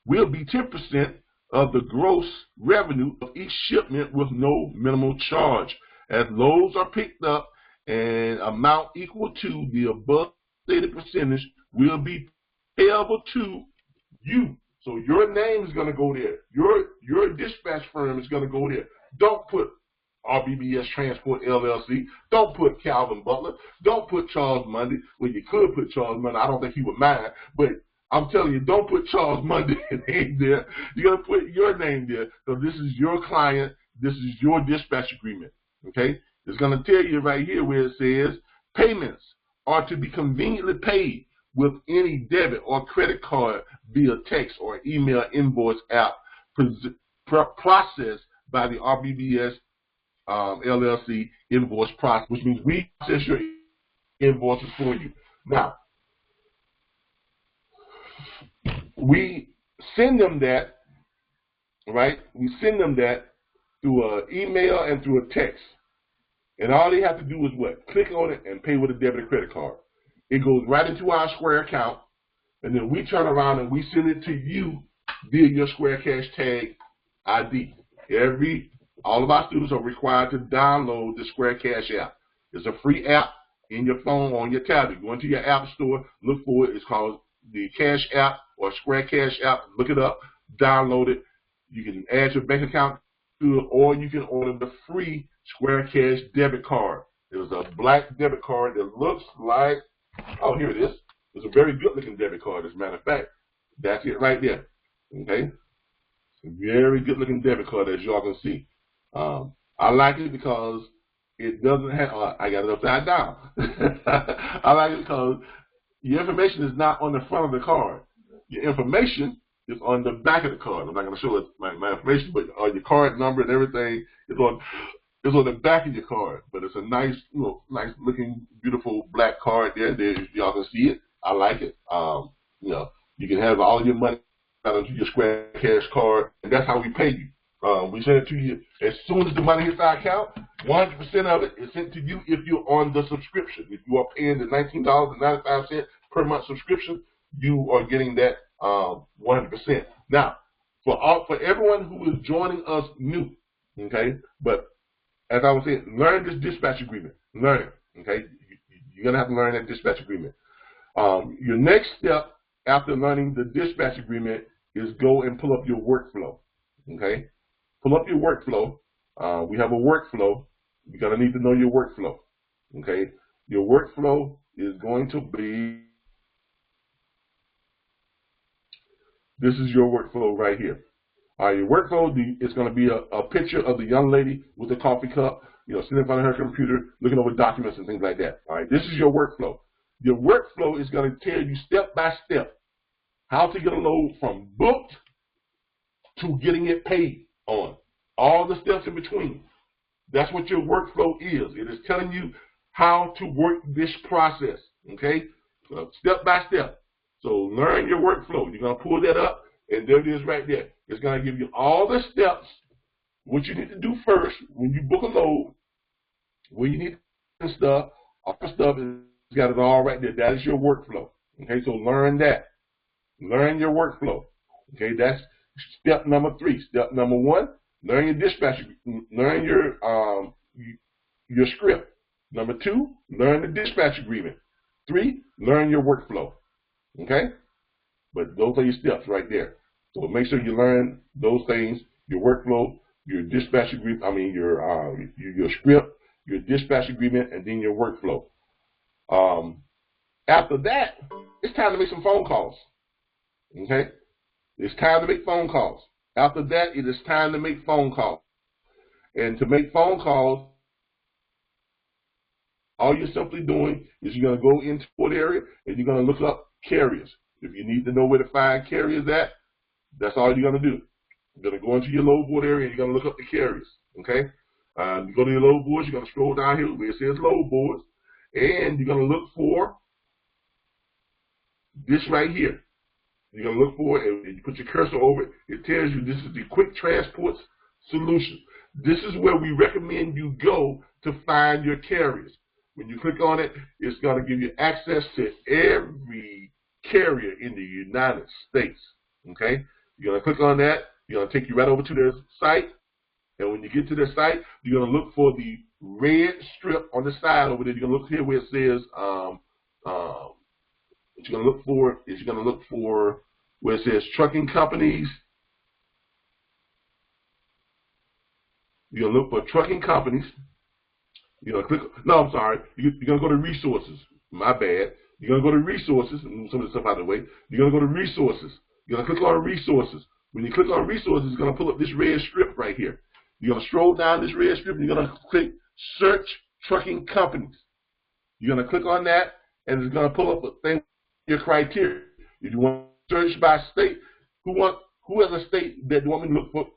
will be 10% of the gross revenue of each shipment with no minimal charge. As loads are picked up, an amount equal to the above stated percentage will be payable to you. So your name is going to go there. Your dispatch firm is going to go there. Don't put RBBS Transport LLC. Don't put Calvin Butler. Don't put Charles Monday. Well, you could put Charles Monday. I don't think he would mind. But I'm telling you, don't put Charles Monday name there. You're going to put your name there. So this is your client. This is your dispatch agreement. Okay? It's going to tell you right here where it says payments are to be conveniently paid with any debit or credit card via text or email invoice app processed by the RBBS LLC invoice process, which means we process your invoices for you. Now, we send them that, right? We send them that through an email and through a text. And all they have to do is what? Click on it and pay with a debit or credit card. It goes right into our Square account, and then we turn around and we send it to you via your Square Cash Tag ID. All of our students are required to download the Square Cash app. It's a free app in your phone or on your tablet. Go into your app store, look for it. It's called the Cash app or Square Cash app. Look it up, download it. You can add your bank account or you can order the free Square Cash debit card. There's a black debit card that looks like, oh, here it is. It's a very good looking debit card, as a matter of fact. That's it right there. Okay? Very good looking debit card, as y'all can see. I like it because it doesn't have, I got it upside down. I like it because your information is not on the front of the card. Your information is on the back of the card. I'm not going to show it my information, but your card number and everything is on the back of your card. But it's a nice, nice looking, beautiful black card there. Y'all can see it. I like it. You can have all your money out onto your Square Cash card, and that's how we pay you. We send it to you as soon as the money hits our account. 100% of it is sent to you if you're on the subscription. If you are paying the $19.95 per month subscription, you are getting that 100%. Now, for everyone who is joining us new, okay, but as I was saying, learn this dispatch agreement. Learn it, okay? You're going to have to learn that dispatch agreement. Your next step after learning the dispatch agreement is go and pull up your workflow, okay? Pull up your workflow. We have a workflow. You're going to need to know your workflow, okay? Your workflow is going to be, this is your workflow right here. Your workflow is going to be a picture of the young lady with the coffee cup, sitting in front of her computer, looking over documents and things like that. All right, this is your workflow. Your workflow is going to tell you step by step how to get a load from booked to getting it paid on. All the steps in between. That's what your workflow is. It is telling you how to work this process, okay? Step by step. So learn your workflow. You're going to pull that up, and there it is right there. It's going to give you all the steps, what you need to do first when you book a load, where you need to stuff, all the stuff, it's got it all right there. That is your workflow, okay? So learn that. Learn your workflow, okay? That's step number 3. Step number 1, learn your dispatch, learn your script. Number 2, learn the dispatch agreement. 3, learn your workflow, okay? But those are your steps right there. So make sure you learn those things, your workflow, your dispatch agreement, your script, your dispatch agreement, and then your workflow. After that, it's time to make some phone calls, okay? It's time to make phone calls. After that, it is time to make phone calls. And to make phone calls, all you're simply doing is you're going to go into what area and you're going to look up carriers. If you need to know where to find carriers at, that's all you're going to do. You're going to go into your load board area and you're going to look up the carriers, okay? You go to your load boards, you're going to scroll down here where it says load boards, and you're going to look for this right here. You're going to look for it, and you put your cursor over it. It tells you this is the Quick Transport Solution. This is where we recommend you go to find your carriers. When you click on it, it's going to give you access to every carrier in the United States, okay? You're going to click on that. You're going to take you right over to their site. And when you get to their site, you're going to look for the red strip on the side over there. You're going to look here where it says, what you're going to look for is you're going to look for where it says trucking companies. You're going to look for trucking companies. You're going to click, no, I'm sorry. You're going to go to resources. My bad. You're going to go to resources, and move some of the stuff out of the way. You're going to go to resources. You're going to click on resources. When you click on resources, it's going to pull up this red strip right here. You're going to scroll down this red strip, and you're going to click search trucking companies. You're going to click on that, and it's going to pull up a thing, your criteria. If you want to search by state, who has a state that you want me to look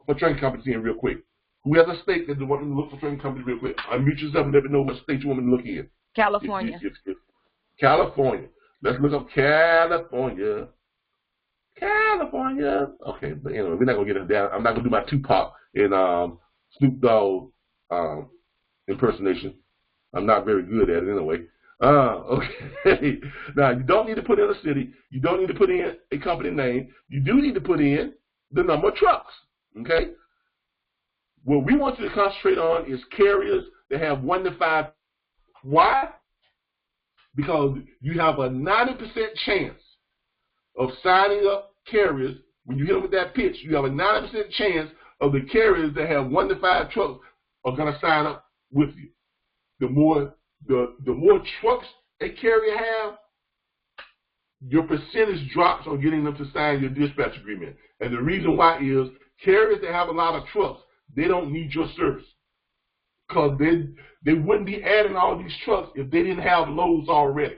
for trucking companies in real quick? Who has a state that you want me to look for trucking companies real quick? Unmute yourself and let me know what state you want me to look in. California. California. Let's look up California. California. Okay, but anyway, we're not gonna get it down. I'm not gonna do my Tupac and Snoop Dogg impersonation. I'm not very good at it anyway. Okay. Now you don't need to put in a city. You don't need to put in a company name. You do need to put in the number of trucks. Okay. What we want you to concentrate on is carriers that have 1 to 5. Why? Because you have a 90% chance of signing up carriers. When you hit them with that pitch, you have a 90% chance of the carriers that have 1 to 5 trucks are going to sign up with you. The more trucks a carrier have, your percentage drops on getting them to sign your dispatch agreement. And the reason why is carriers that have a lot of trucks, they don't need your service. Because they wouldn't be adding all these trucks if they didn't have loads already.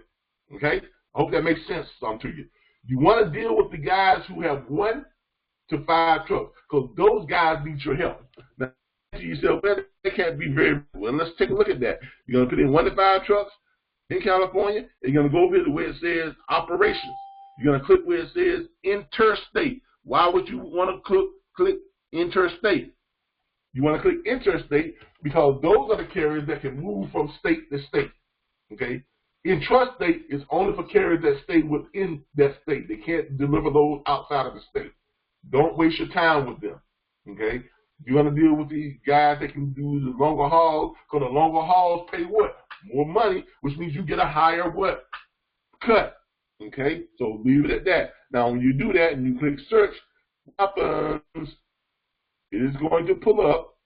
Okay? I hope that makes sense to you. You want to deal with the guys who have 1 to 5 trucks, because those guys need your help. Now, you say, well, they can't be very well. Let's take a look at that. You're going to put in 1 to 5 trucks in California, and you're going to go over here to where it says operations. You're going to click where it says interstate. Why would you want to click interstate? You want to click interstate because those are the carriers that can move from state to state. Okay? Intrastate is only for carriers that stay within that state. They can't deliver those outside of the state. Don't waste your time with them. Okay? You're going to deal with these guys that can do the longer hauls, because the longer hauls pay what? More money, which means you get a higher what? Cut. Okay? So leave it at that. Now, when you do that and you click search, what happens? It is going to pull up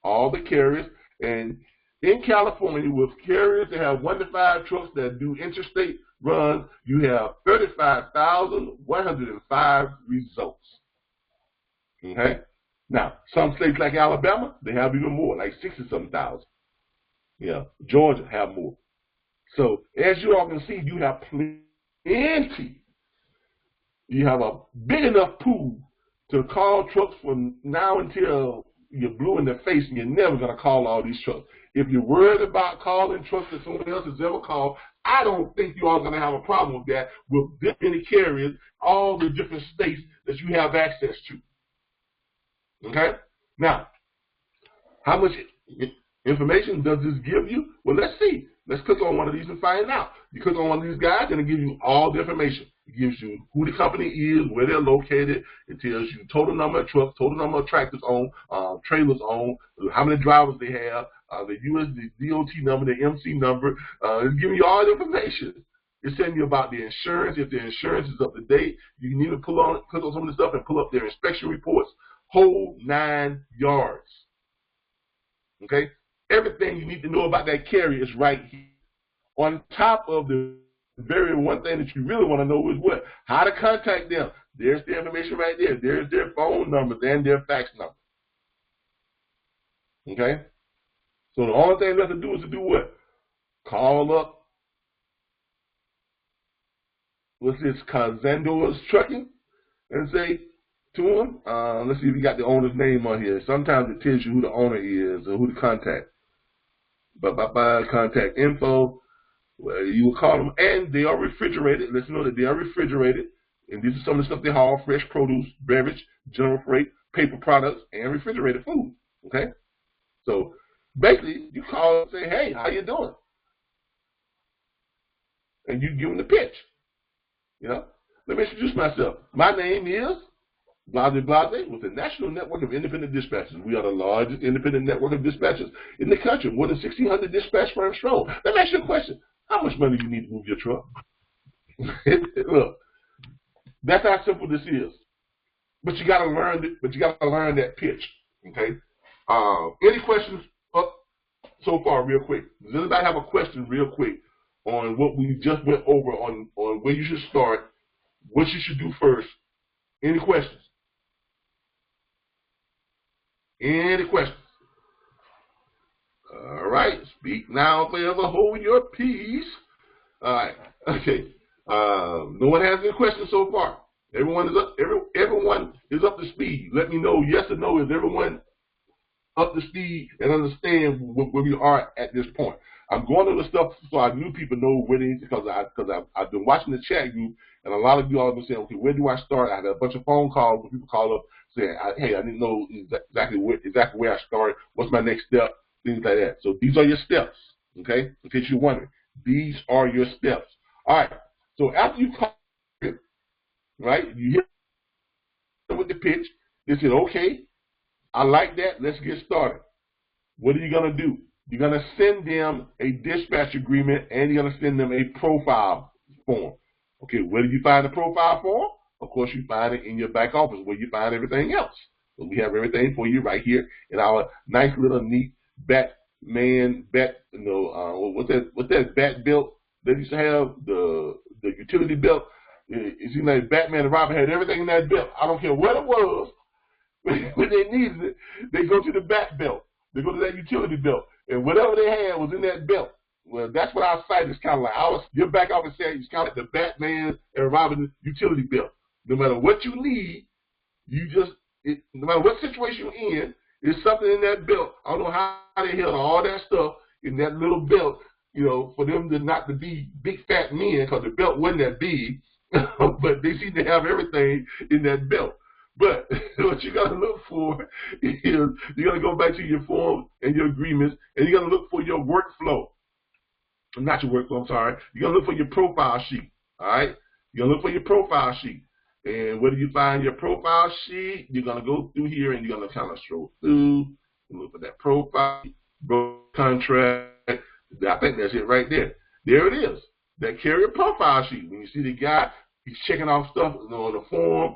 all the carriers. And in California, with carriers that have 1 to 5 trucks that do interstate runs, you have 35,105 results. Okay? Now, some states like Alabama, they have even more, like 60-something thousand. Yeah, Georgia have more. So, as you all can see, you have plenty. You have a big enough pool to call trucks from now until you're blue in the face, and you're never going to call all these trucks. If you're worried about calling trucks that someone else has ever called, I don't think you all going to have a problem with that, with this many carriers, all the different states that you have access to. Okay? Now, how much information does this give you? Well, let's see. Let's click on one of these and find out. You click on one of these guys, and it gives you all the information. It gives you who the company is, where they're located. It tells you total number of trucks, total number of tractors owned, trailers owned, how many drivers they have, the DOT number, the MC number. It's giving you all the information. It's telling you about the insurance. If the insurance is up to date, you can even click on some of the stuff and pull up their inspection reports. Whole 9 yards. Okay? Everything you need to know about that carrier is right here. On top of the very one thing that you really want to know is what? How to contact them. There's the information right there. There's their phone numbers and their fax number. Okay? So the only thing we have to do is to do what? Call up. What's this? Cazando's Trucking, and say to them, let's see if you got the owner's name on here. Sometimes it tells you who the owner is or who to contact. Contact info. Well, you will call them, and they are refrigerated. Let's know that they are refrigerated. And these are some of the stuff they haul: fresh produce, beverage, general freight, paper products, and refrigerated food. Okay? So basically, you call and say, hey, how you doing? And you give them the pitch. You know? Let me introduce myself. My name is Blase Blase with the National Network of Independent Dispatchers. We are the largest independent network of dispatchers in the country, more than 1,600 dispatch firms strong. Let me ask you a question. How much money do you need to move your truck? Look, that's how simple this is. But you gotta learn it, that pitch. Okay? Any questions up so far real quick? Does anybody have a question real quick on what we just went over on where you should start, what you should do first? Any questions? Any questions? All right. Speak now, forever hold your peace. All right. Okay. No one has any questions so far. Everyone is up. Everyone is up to speed. Let me know yes or no. Is everyone up to speed and understand where we are at this point? I'm going over the stuff so our new people know where they, because I've been watching the chat group, and a lot of you all have been saying, okay, where do I start? I had a bunch of phone calls where people call up saying, hey, I didn't know exactly where I started. What's my next step? Things like that. So these are your steps, okay? In case you're wondering, these are your steps. All right. So after you call it, right, you hit with the pitch. They said, okay, I like that. Let's get started. What are you going to do? You're going to send them a dispatch agreement, and you're going to send them a profile form. Okay, where do you find the profile form? Of course, you find it in your back office where you find everything else. So we have everything for you right here in our nice little neat Batman what's that bat belt that used to have, the utility belt. It seems like Batman and Robin had everything in that belt. I don't care what it was. When they needed it, they go to the bat belt. They go to that utility belt. And whatever they had was in that belt. Well, that's what our site is kind of like. I was get back off and say it's kind of like the Batman and Robin utility belt. No matter what you need, no matter what situation you're in, there's something in that belt. I don't know how they held all that stuff in that little belt, for them not to be big fat men, because the belt wasn't that big, but they seem to have everything in that belt. But what you got to look for is you got to go back to your forms and your agreements, and you got to look for your workflow. Not your workflow, I'm sorry. You're going to look for your profile sheet, all right? You're going to look for your profile sheet. And where do you find your profile sheet? You're going to go through here, and you're going to kind of scroll through and look for that profile, contract. I think that's it right there. There it is, that carrier profile sheet. When you see the guy, he's checking off stuff on the form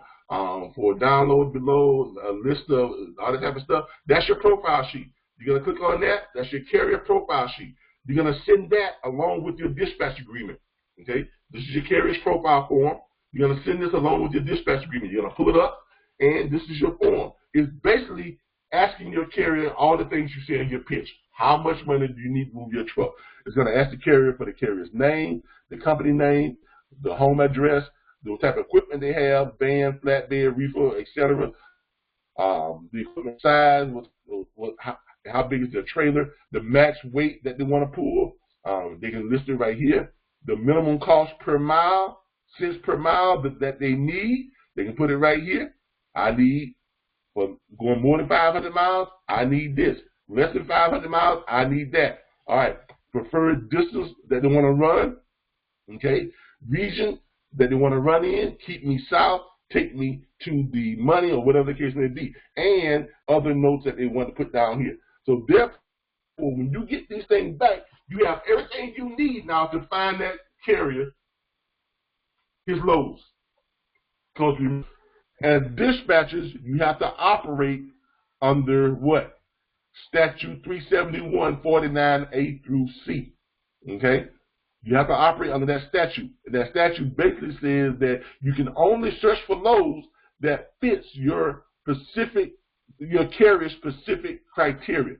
for download below, a list of all that type of stuff. That's your profile sheet. You're going to click on that. That's your carrier profile sheet. You're going to send that along with your dispatch agreement. Okay? This is your carrier's profile form. You're going to send this along with your dispatch agreement. You're going to pull it up, and this is your form. It's basically asking your carrier all the things you say in your pitch. How much money do you need to move your truck? It's going to ask the carrier for the carrier's name, the company name, the home address, the type of equipment they have, van, flatbed, reefer, etc. The equipment size, how big is their trailer, the max weight that they want to pull. They can list it right here. The minimum cost per mile, cents per mile that they need, they can put it right here. I need, for going more than 500 miles, I need this. Less than 500 miles, I need that. All right. Preferred distance that they want to run. Okay. Region that they want to run in, keep me south, take me to the money, or whatever the case may be, and other notes that they want to put down here. So therefore, when you get these things back, you have everything you need now to find that carrier his loads. Because as dispatchers, you have to operate under what? Statute 371-49A through C. Okay? You have to operate under that statute. And that statute basically says that you can only search for loads that fits your carrier specific criteria.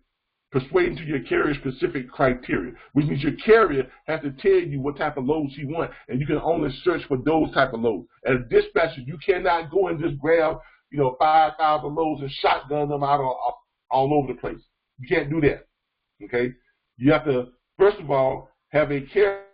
Persuading to your carrier specific criteria, which means your carrier has to tell you what type of loads he wants, and you can only search for those type of loads. As a dispatcher, you cannot go and just grab 5,000 loads and shotgun them out all over the place. You can't do that. Okay? You have to, first of all, have a carrier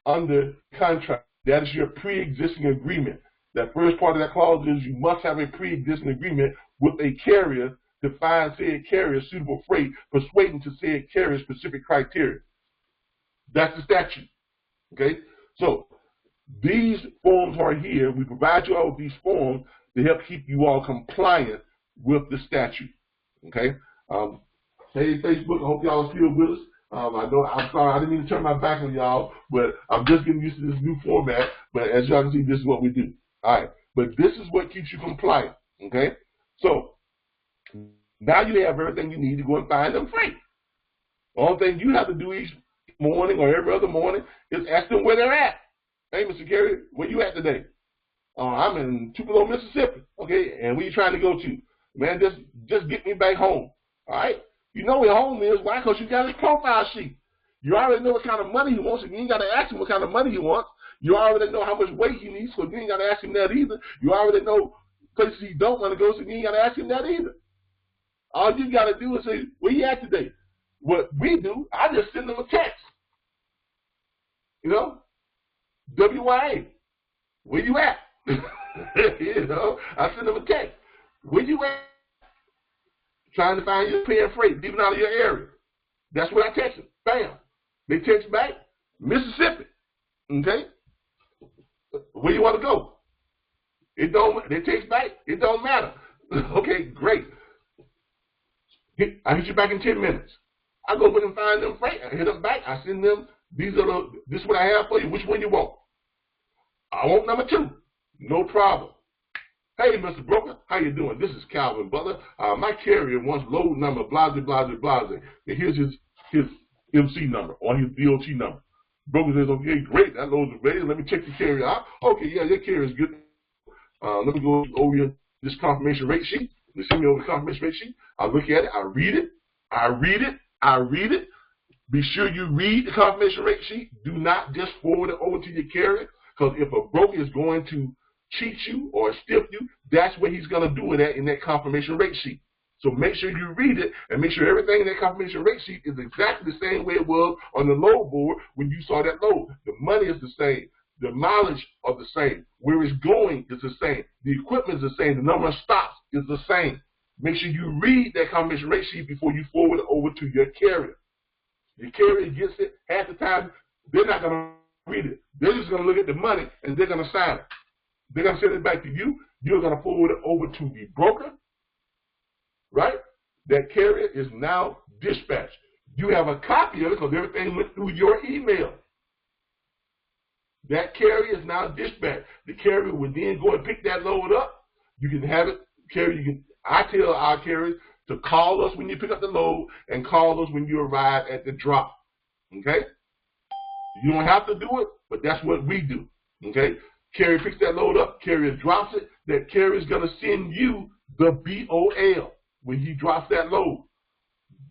under contract. That is your pre-existing agreement. That first part of that clause is you must have a pre-existing agreement with a carrier to find said carrier suitable freight, persuading to said carrier specific criteria. That's the statute. Okay? So these forms are here. We provide you all with these forms to help keep you all compliant with the statute. Okay? Hey, Facebook, I hope y'all are still with us. I'm sorry, I didn't mean to turn my back on y'all, but I'm just getting used to this new format. But as y'all can see, this is what we do. All right. But this is what keeps you compliant. Okay? So now you have everything you need to go and find them freight. The only thing you have to do each morning or every other morning is ask them where they're at. Hey, Mr. Carrier, where you at today? I'm in Tupelo, Mississippi. Okay, and where you trying to go to? Man, just get me back home. All right? You know where home is. Why? Because you got his profile sheet. You already know what kind of money he wants, and you ain't got to ask him what kind of money he wants. You already know how much weight he needs, so you ain't got to ask him that either. You already know places he don't want to go, so you ain't got to ask him that either. All you got to do is say, where you at today? What we do, I just send them a text. WYA, where you at? I send them a text. Where you at? Trying to find your paying freight, leaving out of your area. That's what I text them. Bam. They text back, Mississippi. Okay? Where you want to go? They text back, it don't matter. Okay, great. I hit you back in 10 minutes. I go and find them freight. I hit them back. I send them, this is what I have for you. Which one you want? I want number 2. No problem. Hey, Mr. Broker, how you doing? This is Calvin Butler. My carrier wants load number, blah, blah, blah, blah, blah. And here's his MC number or his DOT number. Broker says, okay, great, that load's ready. Let me check your carrier out. Okay, yeah, your carrier is good. Let me go over this confirmation rate sheet. They send me over the confirmation rate sheet. I look at it. I read it. Be sure you read the confirmation rate sheet. Do not just forward it over to your carrier, because if a broker is going to cheat you or stiff you, that's where he's going to do it at in that confirmation rate sheet. So make sure you read it and make sure everything in that confirmation rate sheet is exactly the same way it was on the load board when you saw that load. The money is the same. The mileage are the same. Where it's going is the same. The equipment is the same. The number of stops is the same. Make sure you read that confirmation rate sheet before you forward it over to your carrier. Your carrier gets it. Half the time, they're not going to read it. They're just going to look at the money and they're going to sign it. They're going to send it back to you. You're going to forward it over to the broker, right? That carrier is now dispatched. You have a copy of it because everything went through your email. That carrier is now dispatched. The carrier would then go and pick that load up. You can have it, I tell our carriers to call us when you pick up the load and call us when you arrive at the drop. Okay? You don't have to do it, but that's what we do. Okay? Carrier picks that load up, carrier drops it. That carrier is going to send you the BOL when he drops that load.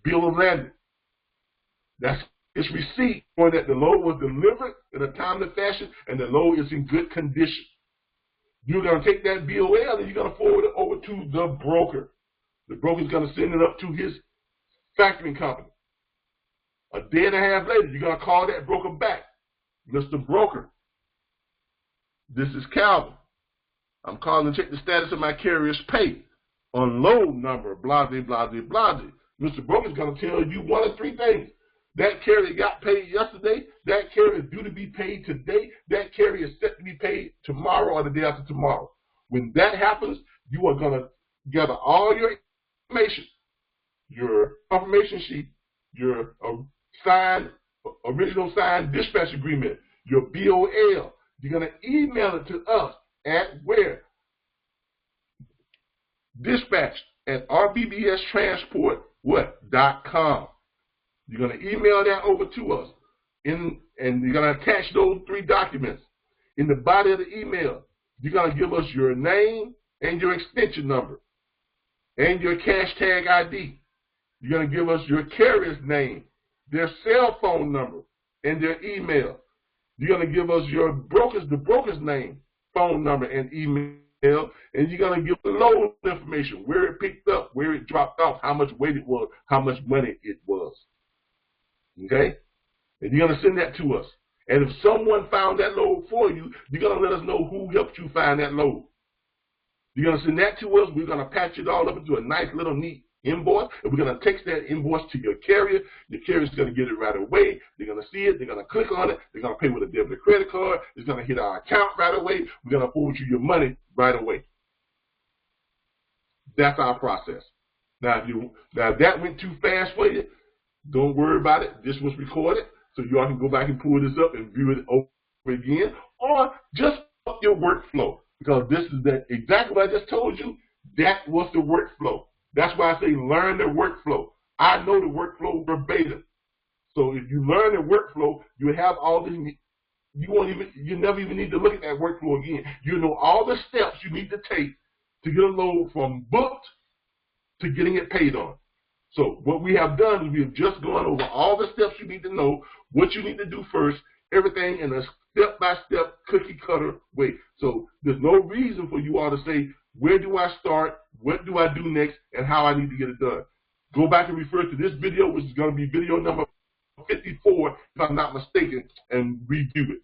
Bill of lading. That's its receipt showing that the load was delivered in a timely fashion and the load is in good condition. You're going to take that BOL and you're going to forward it over to the broker. The broker is going to send it up to his factoring company. A day and a half later, you're going to call that broker back. Mr. Broker, this is Calvin. I'm calling to check the status of my carrier's pay on load number, blah, blah, blah, blah, blah. Mr. Broker is going to tell you one of three things. That carrier got paid yesterday. That carrier is due to be paid today. That carrier is set to be paid tomorrow or the day after tomorrow. When that happens, you are going to gather all your information, your confirmation sheet, your original signed dispatch agreement, your BOL. You're going to email it to us at where? dispatch@rbbstransport.com. You're going to email that over to us, and you're going to attach those three documents. In the body of the email, you're going to give us your name and your extension number and your cash tag ID. You're going to give us your carrier's name, their cell phone number, and their email. You're going to give us the broker's name, phone number, and email, and you're going to give the load information, where it picked up, where it dropped off, how much weight it was, how much money it was. Okay? And you're going to send that to us. And if someone found that load for you, you're going to let us know who helped you find that load. You're going to send that to us. We're going to patch it all up into a nice little neat invoice, and we're going to text that invoice to your carrier. Your carrier's going to get it right away. They're going to see it. They're going to click on it. They're going to pay with a debit or credit card. It's going to hit our account right away. We're going to forward you your money right away. That's our process. Now, if that went too fast for you, don't worry about it. This was recorded, so you all can go back and pull this up and view it over again, or just up your workflow, because this is exactly what I just told you. That was the workflow. That's why I say learn the workflow. I know the workflow verbatim. So if you learn the workflow, you have all this. You never even need to look at that workflow again. You know all the steps you need to take to get a load from booked to getting it paid on. So what we have done is we have just gone over all the steps you need to know, what you need to do first, everything in a step-by-step cookie-cutter way. So there's no reason for you all to say, where do I start, what do I do next, and how I need to get it done. Go back and refer to this video, which is going to be video number 54, if I'm not mistaken, and review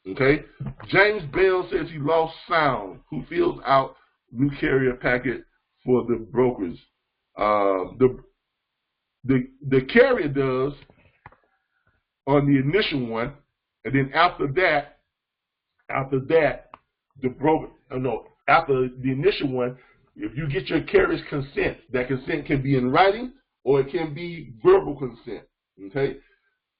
it. Okay? James Bell says he lost sound. Who fills out new carrier packet for the brokers? The carrier does on the initial one, and then after that, the broker, after the initial one, if you get your carrier's consent, that consent can be in writing or it can be verbal consent. Okay?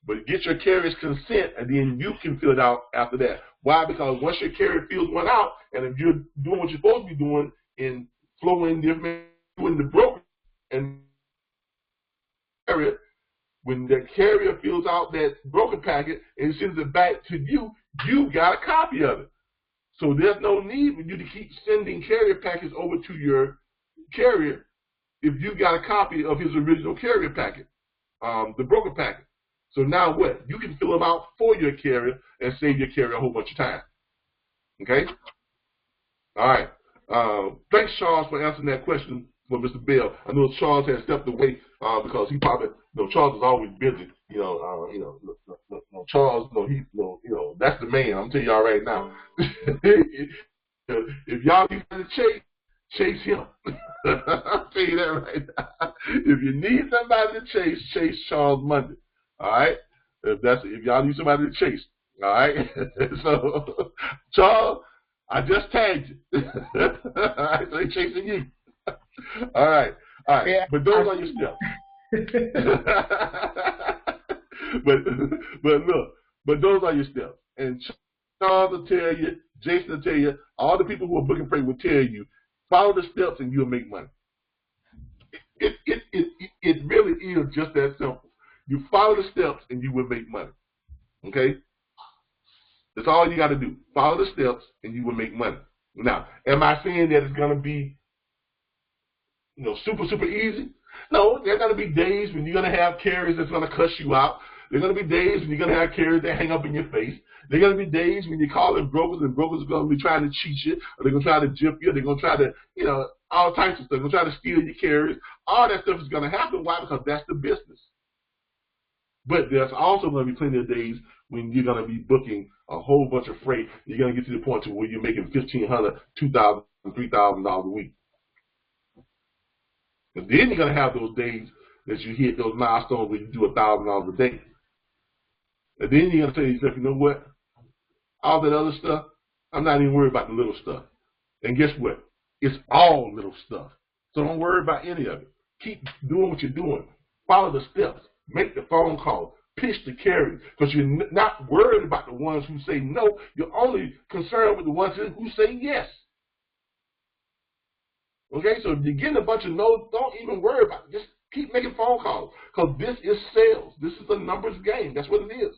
But get your carrier's consent, and then you can fill it out after that. Why? Because once your carrier fills one out, and if you're doing what you're supposed to be doing in flowing the information in the broker and carrier, when the carrier fills out that broker packet and sends it back to you, you got a copy of it. So there's no need for you to keep sending carrier packets over to your carrier if you got a copy of his original carrier packet, the broker packet. So now what? You can fill them out for your carrier and save your carrier a whole bunch of time. Okay? All right. Thanks, Charles, for answering that question for Mr. Bell. I know Charles has stepped away because he probably, Charles is always busy. Charles, that's the man. I'm telling y'all right now. If y'all need to chase him. I'll tell you that right now. If you need somebody to chase Charles Monday. All right? If y'all need somebody to chase. All right? So, Charles, I just tagged you. All right, so they're chasing you. All right. Yeah, but those are your steps. but those are your steps. And Charles will tell you, Jason will tell you, all the people who are booking pray will tell you, follow the steps and you'll make money. It really is just that simple. You follow the steps and you will make money. Okay? That's all you got to do. Follow the steps and you will make money. Now, am I saying that it's going to be super, super easy? No, there are going to be days when you're going to have carriers that's going to cuss you out. There are going to be days when you're going to have carriers that hang up in your face. There are going to be days when you're calling brokers and brokers are going to be trying to cheat you, or they're going to try to jip you, they're going to try to, all types of stuff. They're going to try to steal your carriers. All that stuff is going to happen. Why? Because that's the business. But there's also going to be plenty of days when you're going to be booking a whole bunch of freight. You're going to get to the point to where you're making $1,500, $2,000, $3,000 a week. And then you're going to have those days that you hit those milestones where you do $1,000 a day. And then you're going to say to yourself, you know what? All that other stuff, I'm not even worried about the little stuff. And guess what? It's all little stuff. So don't worry about any of it. Keep doing what you're doing. Follow the steps. Make the phone call. Pitch the carrier. Because you're not worried about the ones who say no. You're only concerned with the ones who say yes. Okay, so if you're getting a bunch of no's, don't even worry about it. Just keep making phone calls. Because this is sales. This is a numbers game. That's what it is.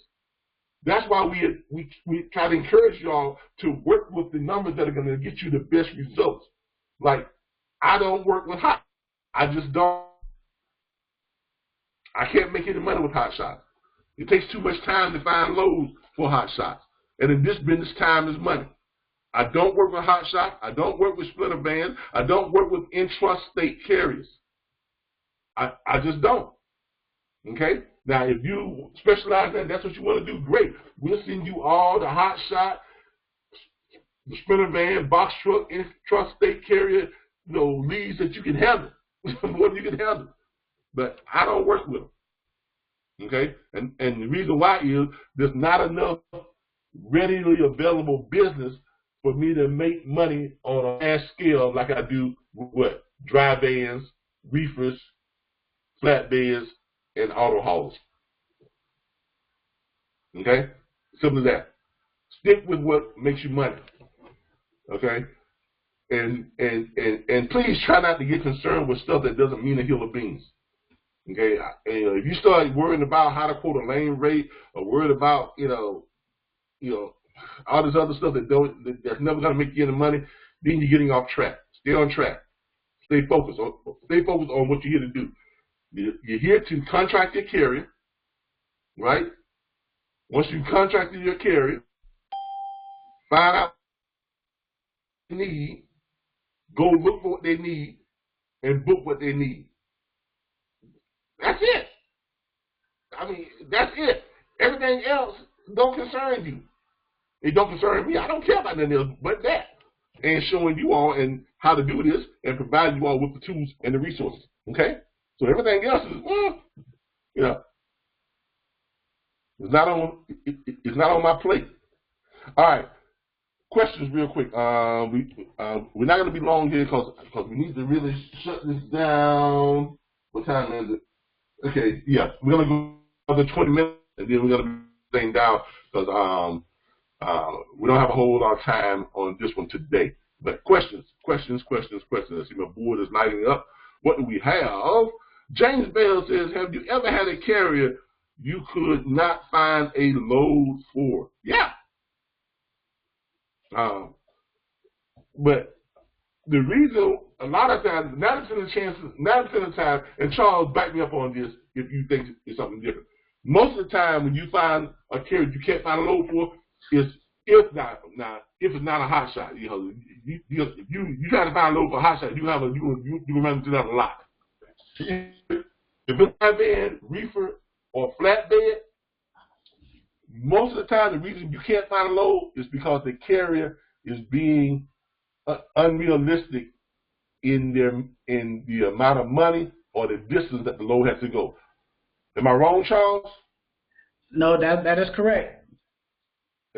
That's why we try to encourage y'all to work with the numbers that are going to get you the best results. Like, I don't work with hot. I just don't. I can't make any money with hot shots. It takes too much time to find loads for hot shots. And in this business, time is money. I don't work with hot shots. I don't work with splitter vans. I don't work with intrastate carriers. I just don't. Okay? Now, if you specialize in that, that's what you want to do, great. We'll send you all the hot shot, the sprinter van, box truck, intrastate carrier, leads that you can handle. More than you can handle. But I don't work with them. Okay? And the reason why is there's not enough readily available business for me to make money on a mass scale like I do with what? Dry vans, reefers, flatbeds, and auto haulers. Okay? Simple as that. Stick with what makes you money. Okay? And please try not to get concerned with stuff that doesn't mean a hill of beans. Okay? If you start worrying about how to quote a lane rate or worried about, all this other stuff that's never going to make you any money, then you're getting off track. Stay on track. Stay focused on what you're here to do. You're here to contract your carrier, right? Once you've contracted your carrier, find out what they need, go look for what they need, and book what they need. That's it. I mean, that's it. Everything else don't concern you. It don't concern me. I don't care about nothing else but that. And showing you all and how to do this and provide you all with the tools and the resources. Okay? So everything else is, it's not on my plate. All right. Questions real quick. We're not going to be long here because we need to really shut this down. What time is it? Okay, yeah. We're going to go another 20 minutes and then we're going to be staying down because We don't have a whole lot of time on this one today, but questions. I see my board is lighting up. What do we have? James Bell says, have you ever had a carrier you could not find a load for? Yeah. But the reason, a lot of times, 90% of the time, and Charles, back me up on this if you think it's something different. Most of the time, when you find a carrier you can't find a load for, is if it's not a hot shot. You know, if you try to find a load for a hot shot, you run into that a lot. If it's flatbed, reefer, or flatbed, most of the time the reason you can't find a load is because the carrier is being unrealistic in the amount of money or the distance that the load has to go. Am I wrong, Charles? No, that is correct.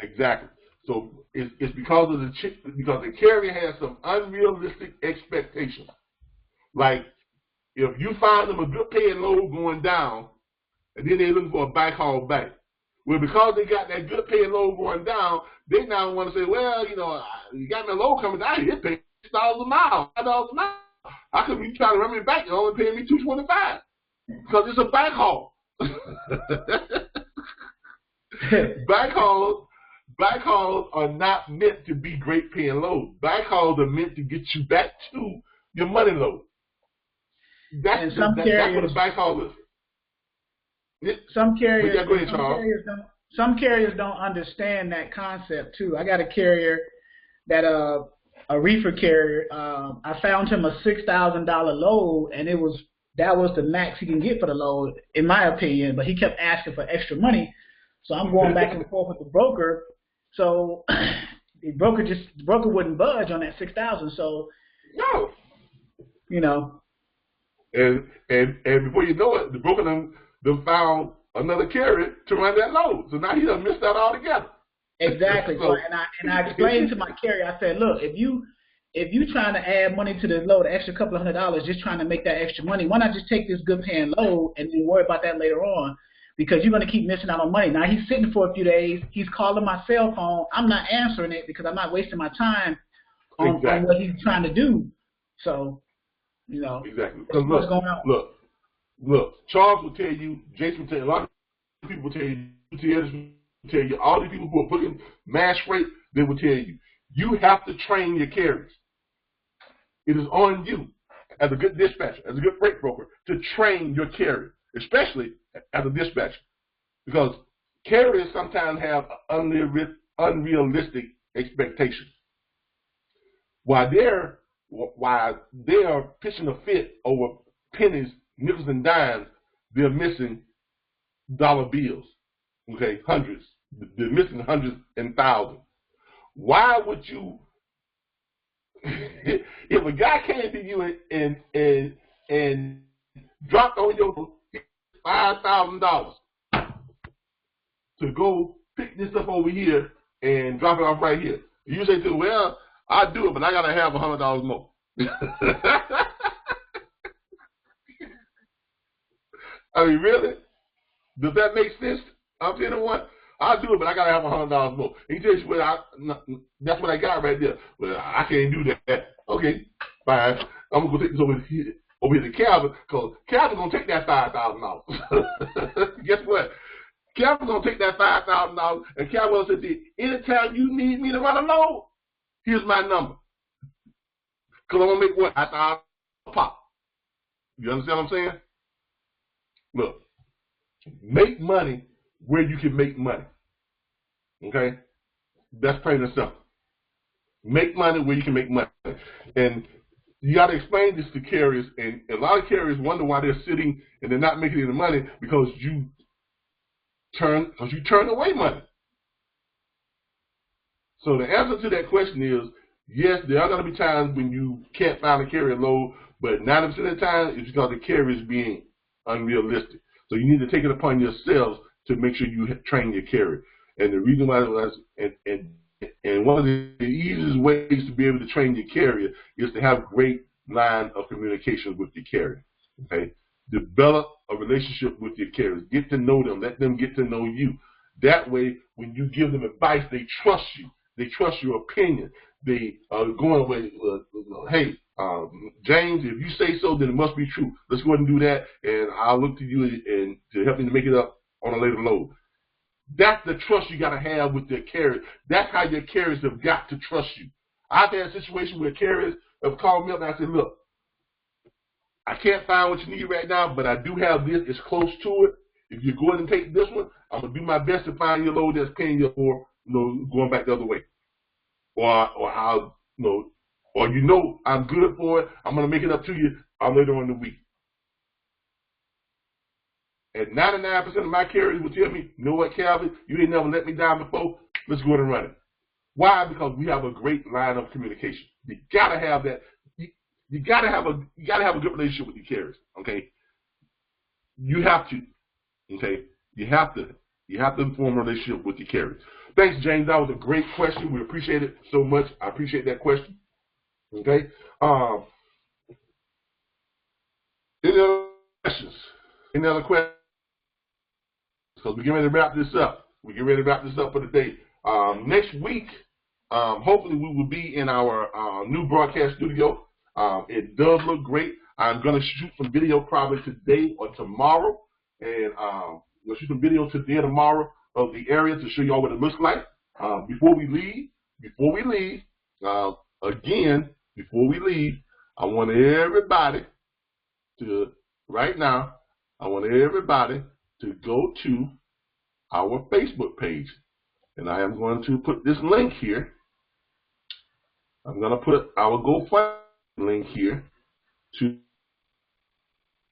Exactly. So it's because the carrier has some unrealistic expectations. Like if you find them a good paying load going down, and then they're looking for a backhaul back. Well, because they got that good paying load going down, they now want to say, well, you know, you got me a load coming down here, paying $6 a mile, $5 a mile. How come you trying to run me back? You're only paying me $225 because it's a backhaul. Backhauls are not meant to be great paying loads. Backhauls are meant to get you back to your money load. That's what a backhaul is. Some carriers don't understand that concept too. I got a carrier that a reefer carrier. I found him a $6,000 load, and that was the max he can get for the load, in my opinion. But he kept asking for extra money, so I'm going back and forth with the broker. So the broker wouldn't budge on that $6,000. So no, you know. And before you know it, the broker done found another carrier to run that load. So now he done missed out altogether. Exactly. So, and I explained to my carrier, I said, look, if you trying to add money to the load, an extra couple of $100, just trying to make that extra money, why not just take this good paying load and then worry about that later on? Because you're going to keep missing out on money. Now he's sitting for a few days. He's calling my cell phone. I'm not answering it because I'm not wasting my time on what he's trying to do. So, you know, exactly. What's going on? Look, Charles will tell you, Jason will tell you, a lot of people will tell you, all these people who are booking mass freight, they will tell you, you have to train your carriers. It is on you as a good dispatcher, as a good freight broker, to train your carrier, especially as a dispatcher, because carriers sometimes have unrealistic expectations. While they are pitching a fit over pennies, nickels and dimes, they're missing dollar bills, okay, hundreds. They're missing hundreds and thousands. Why would you, if a guy came to you and dropped on your $5,000 to go pick this up over here and drop it off right here, you say to him, well, I'll do it, but I got to have $100 more. I mean, really? Does that make sense? I'm saying what? I'll do it, but I gotta have $100 more. He tells you, well, that's what I got right there. Well, I can't do that. Okay, fine. I'm gonna go take this over here to Calvin, because Calvin's gonna take that $5,000. Guess what? Calvin's gonna take that $5,000, and Calvin will say to you, anytime you need me to run a load, here's my number. Because I'm gonna make what? $1,000 pop. You understand what I'm saying? Look, make money where you can make money. Okay? That's plain and simple. Make money where you can make money. And you got to explain this to carriers, and a lot of carriers wonder why they're sitting and they're not making any money because you turn away money. So the answer to that question is, yes, there are going to be times when you can't find a carrier load, but 90% of the time it's because the carrier is being unrealistic. So you need to take it upon yourselves to make sure you train your carrier. And the reason why and one of the easiest ways to be able to train your carrier is to have great line of communication with your carrier. Okay? Develop a relationship with your carriers. Get to know them. Let them get to know you. That way, when you give them advice, they trust you. They trust your opinion. They are going with, hey, James, if you say so, then it must be true. Let's go ahead and do that, and I'll look to you and to help me to make it up on a later load. That's the trust you got to have with their carriers. That's how your carriers have got to trust you. I've had a situation where carriers have called me up and I said, look, I can't find what you need right now, but I do have this. It's close to it. If you go ahead and take this one, I'm going to do my best to find your load that's paying you for, going back the other way. Or I'll, or I'm good for it. I'm going to make it up to you later on in the week. And 99% of my carriers will tell me, you know what, Calvin, you ain't never let me down before. Let's go ahead and run it. Why? Because we have a great line of communication. You gotta have that. You gotta have a good relationship with your carriers. Okay. You have to. Okay. You have to form a relationship with your carriers. Thanks, James. That was a great question. We appreciate it so much. I appreciate that question. Okay. Any other questions? Any other questions? Because we're getting ready to wrap this up. We're getting ready to wrap this up for the day. Next week, hopefully we will be in our new broadcast studio. It does look great. I'm going to shoot some video probably today or tomorrow. And we'll shoot some video today or tomorrow of the area to show you all what it looks like. Before we leave, I want everybody to, right now, to go to our Facebook page. And I am going to put this link here. I'm going to put our GoFundMe link here to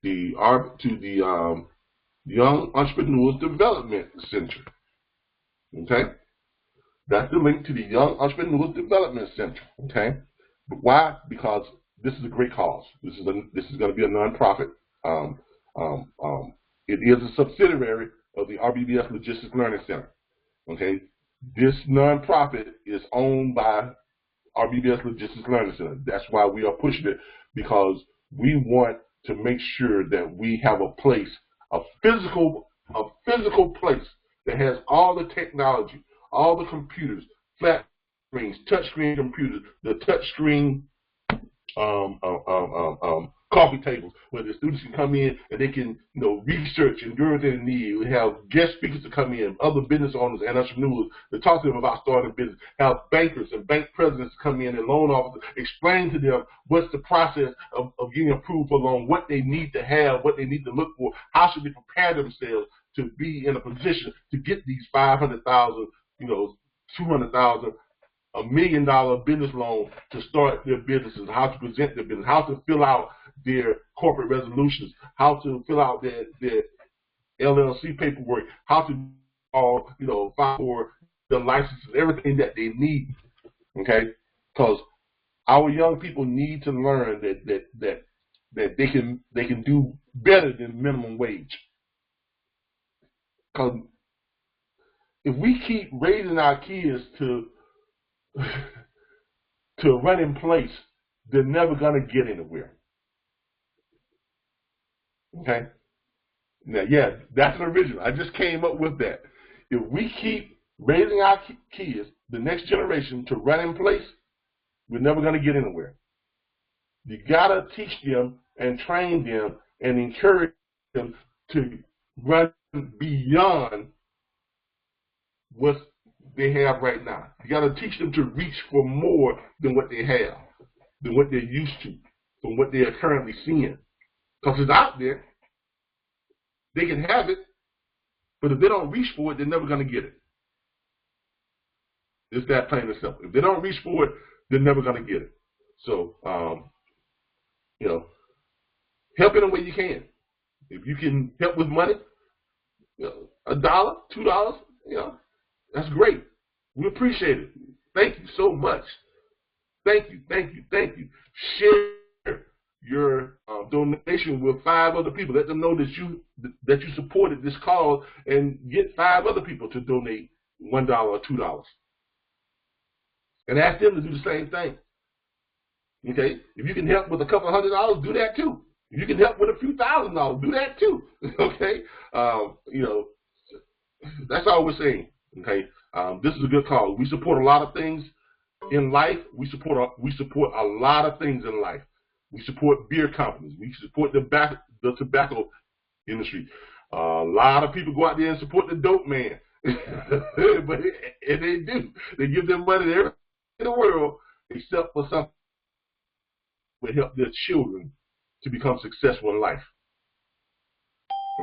the Young Entrepreneurs Development Center. Okay? That's the link to the Young Entrepreneurs Development Center. Okay? But why? Because this is a great cause. This is going to be a nonprofit. It is a subsidiary of the RBBS Logistics Learning Center. Okay, this nonprofit is owned by RBBS Logistics Learning Center. That's why we are pushing it, because we want to make sure that we have a place, a physical place that has all the technology, all the computers, flat screens, touch screen computers, the touch screen coffee tables where the students can come in and they can, research and do everything they need. We have guest speakers to come in, other business owners and entrepreneurs to talk to them about starting a business. Have bankers and bank presidents come in and loan officers, explain to them what's the process of getting approved for a loan, what they need to have, what they need to look for, how should they prepare themselves to be in a position to get these $500,000, $200,000, $1 million business loan to start their businesses, how to present their business, how to fill out their corporate resolutions, how to fill out their LLC paperwork, how to file for the licenses, everything that they need. Okay, because our young people need to learn that they can do better than minimum wage. Because if we keep raising our kids to run in place, they're never going to get anywhere. Okay? Now, yeah, that's an original. I just came up with that. If we keep raising our kids, the next generation, to run in place, we're never going to get anywhere. You got to teach them and train them and encourage them to run beyond what they have right now. You got to teach them to reach for more than what they have, than what they're used to, from what they are currently seeing. Because it's out there. They can have it, but if they don't reach for it, they're never going to get it. It's that plain and simple. If they don't reach for it, they're never going to get it. So, help in a way you can. If you can help with money, $1, $2, that's great. We appreciate it. Thank you so much. Thank you. Share your donation with 5 other people. Let them know that you supported this cause, and get 5 other people to donate $1 or $2. And ask them to do the same thing. Okay? If you can help with a couple of $100, do that too. If you can help with a few $1,000s, do that too. Okay? That's all we're saying. Okay, this is a good cause. We support a lot of things in life. We support a lot of things in life. We support beer companies. We support the tobacco industry. A lot of people go out there and support the dope man, but and they do. They give them money to everything in the world except for something that will help their children to become successful in life.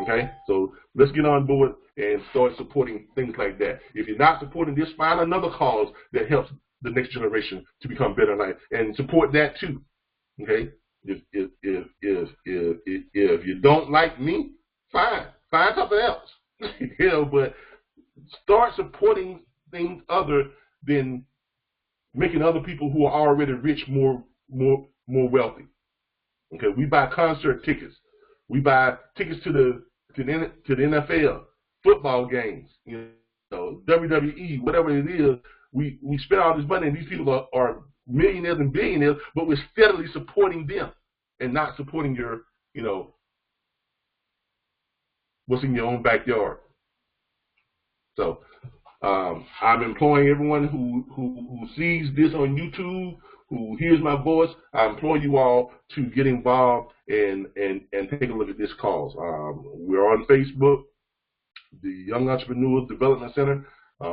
Okay, so let's get on board and start supporting things like that. If you're not supporting this, find another cause that helps the next generation to become better in life, and support that too. Okay, if you don't like me, fine, find something else. But start supporting things other than making other people who are already rich more wealthy. Okay, we buy concert tickets. We buy tickets to the NFL, football games, WWE, whatever it is. We spend all this money, and these people are millionaires and billionaires, but we're steadily supporting them and not supporting your, what's in your own backyard. So I'm employing everyone who sees this on YouTube, who hears my voice. I implore you all to get involved and take a look at this cause. We're on Facebook, the Young Entrepreneurs Development Center.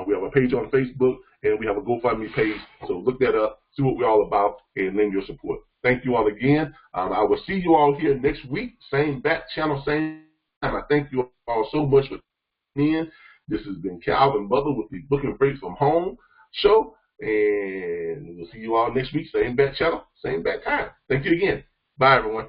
We have a page on Facebook, and we have a GoFundMe page. So look that up, see what we're all about, and lend your support. Thank you all again. I will see you all here next week. Same back channel, same time. I thank you all so much for tuning in. This has been Calvin Butler with the Booking Breaks from Home show. And we'll see you all next week. Same back channel, same back time. Thank you again. Bye, everyone.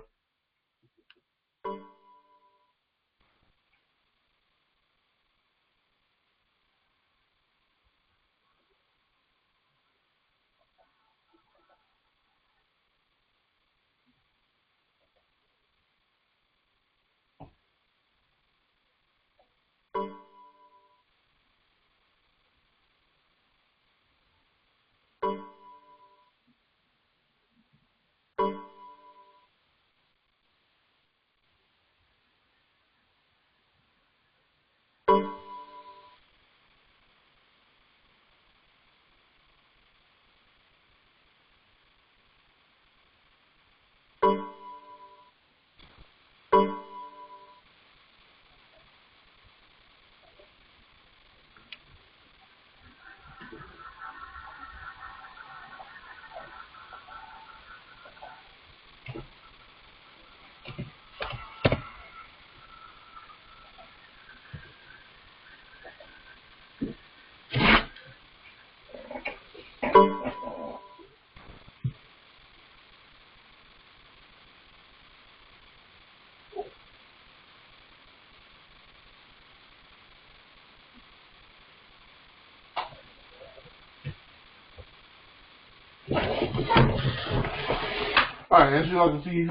All right, as you all can see,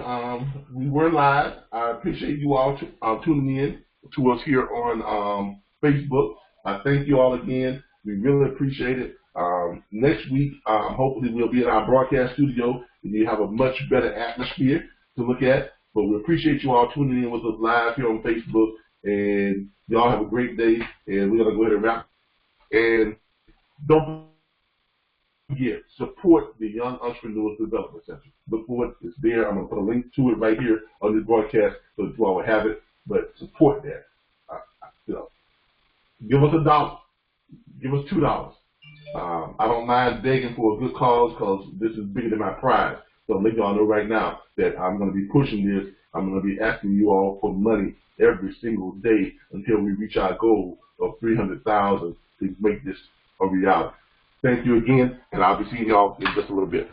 we were live. I appreciate you all tuning in to us here on Facebook. I thank you all again. We really appreciate it. Next week, hopefully we'll be in our broadcast studio and you have a much better atmosphere to look at. But we appreciate you all tuning in with us live here on Facebook. And y'all have a great day. And we're going to go ahead and wrap. And don't forget, support the Young Entrepreneurs Development Center. Look for it. It's there. I'm going to put a link to it right here on this broadcast so that you all will have it. But support that. Give us $1. Give us $2. I don't mind begging for a good cause because this is bigger than my pride. So let y'all know right now that I'm going to be pushing this. I'm going to be asking you all for money every single day until we reach our goal of $300,000 to make this a reality. Thank you again, and I'll be seeing y'all in just a little bit.